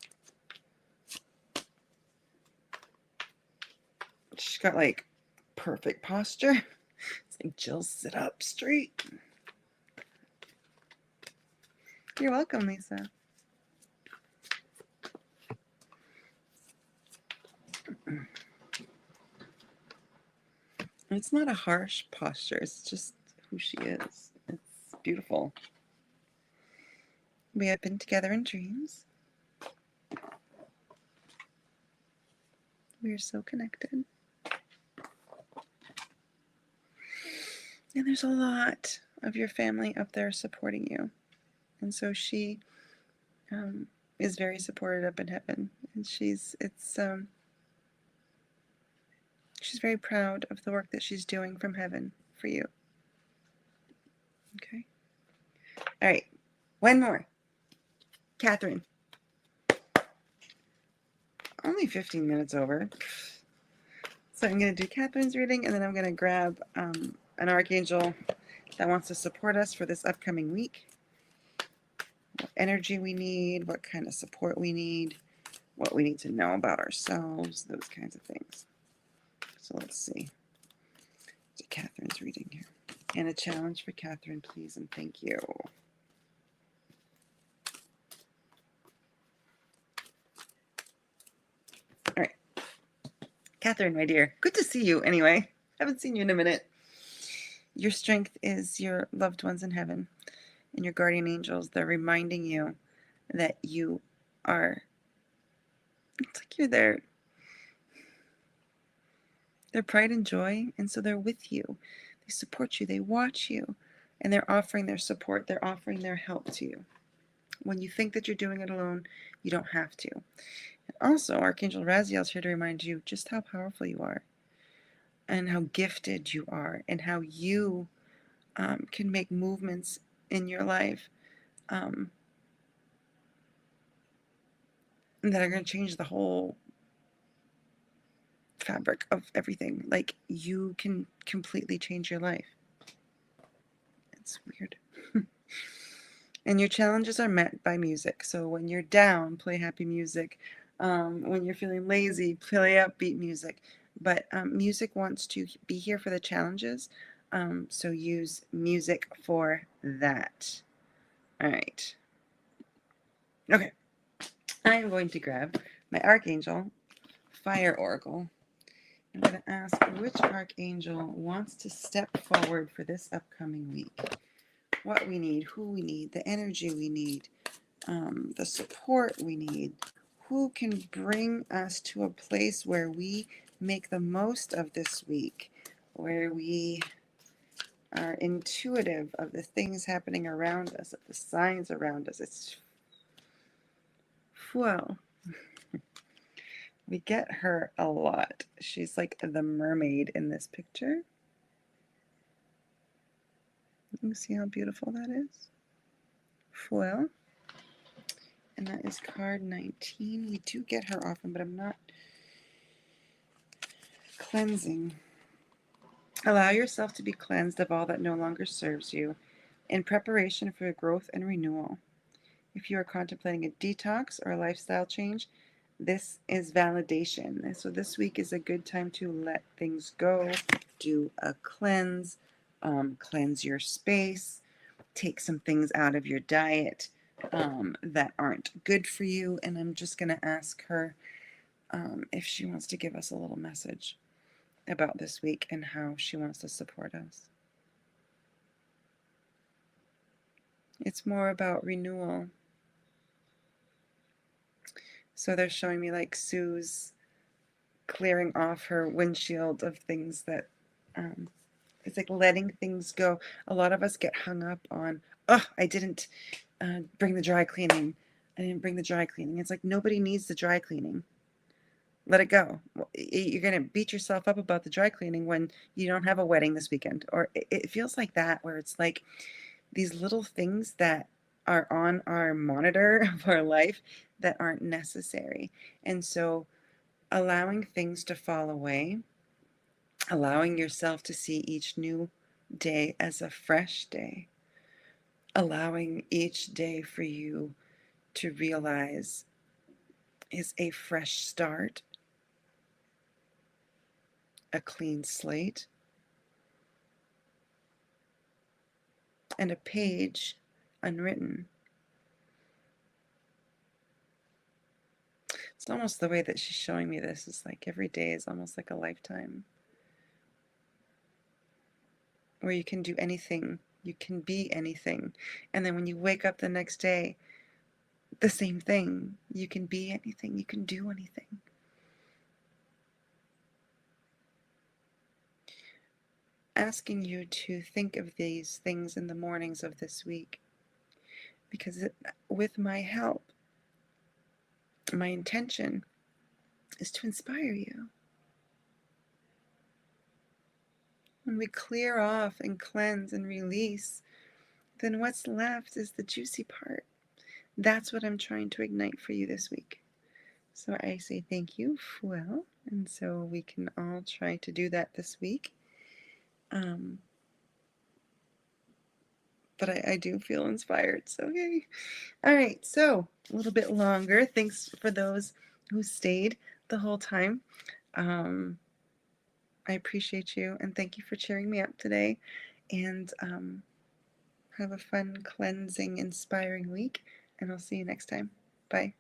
She's got like perfect posture. It's like, Jill, sit up straight. You're welcome, Lisa. It's not a harsh posture. It's just who she is. It's beautiful. We have been together in dreams. We are so connected. And there's a lot of your family up there supporting you. And so she is very supported up in heaven. And she's very proud of the work that she's doing from heaven for you. Okay. All right. One more. Catherine. Only 15 minutes over. So I'm going to do Catherine's reading, and then I'm going to grab an archangel that wants to support us for this upcoming week. What energy we need, what kind of support we need, what we need to know about ourselves, those kinds of things. So let's see. So Catherine's reading here. And a challenge for Catherine, please, and thank you. All right. Catherine, my dear, good to see you anyway. Haven't seen you in a minute. Your strength is your loved ones in heaven and your guardian angels. They're reminding you that you are, it's like you're their pride and joy, and so they're with you. They support you, they watch you, and they're offering their support, they're offering their help to you. When you think that you're doing it alone, you don't have to. And also, Archangel Raziel is here to remind you just how powerful you are, and how gifted you are, and how you can make movements in your life that are going to change the whole fabric of everything. Like, you can completely change your life. It's weird. And your challenges are met by music. So when you're down, play happy music. When you're feeling lazy, play upbeat music. But music wants to be here for the challenges. So use music for that. All right. Okay, I am going to grab my Archangel Fire Oracle. I'm going to ask which Archangel wants to step forward for this upcoming week. What we need, who we need, the energy we need, the support we need. Who can bring us to a place where we make the most of this week, where we are intuitive of the things happening around us, of the signs around us. It's, well, we get her a lot. She's like the mermaid in this picture. You see how beautiful that is? Foil. And that is card 19. We do get her often, but I'm not cleansing. Allow yourself to be cleansed of all that no longer serves you in preparation for growth and renewal. If you are contemplating a detox or a lifestyle change, this is validation. So this week is a good time to let things go, do a cleanse, cleanse your space, take some things out of your diet that aren't good for you. And I'm just going to ask her if she wants to give us a little message about this week and how she wants to support us. It's more about renewal. So they're showing me like Sue's clearing off her windshield of things that it's like letting things go. A lot of us get hung up on, oh, I didn't bring the dry cleaning. I didn't bring the dry cleaning. It's like nobody needs the dry cleaning. Let it go. You're going to beat yourself up about the dry cleaning when you don't have a wedding this weekend. Or it feels like that, where it's like these little things that are on our monitor of our life that aren't necessary. And so allowing things to fall away, allowing yourself to see each new day as a fresh day, allowing each day for you to realize is a fresh start, a clean slate, and a page unwritten. It's almost the way that she's showing me this is like every day is almost like a lifetime where you can do anything, you can be anything. And then when you wake up the next day, the same thing. You can be anything, you can do anything. Asking you to think of these things in the mornings of this week because with my help, my intention is to inspire you. When we clear off and cleanse and release, then what's left is the juicy part. That's what I'm trying to ignite for you this week. So I say thank you, Fuel, and so we can all try to do that this week. But I do feel inspired, so yay. All right, so a little bit longer. Thanks for those who stayed the whole time. I appreciate you, and thank you for cheering me up today. And have a fun, cleansing, inspiring week, and I'll see you next time. Bye.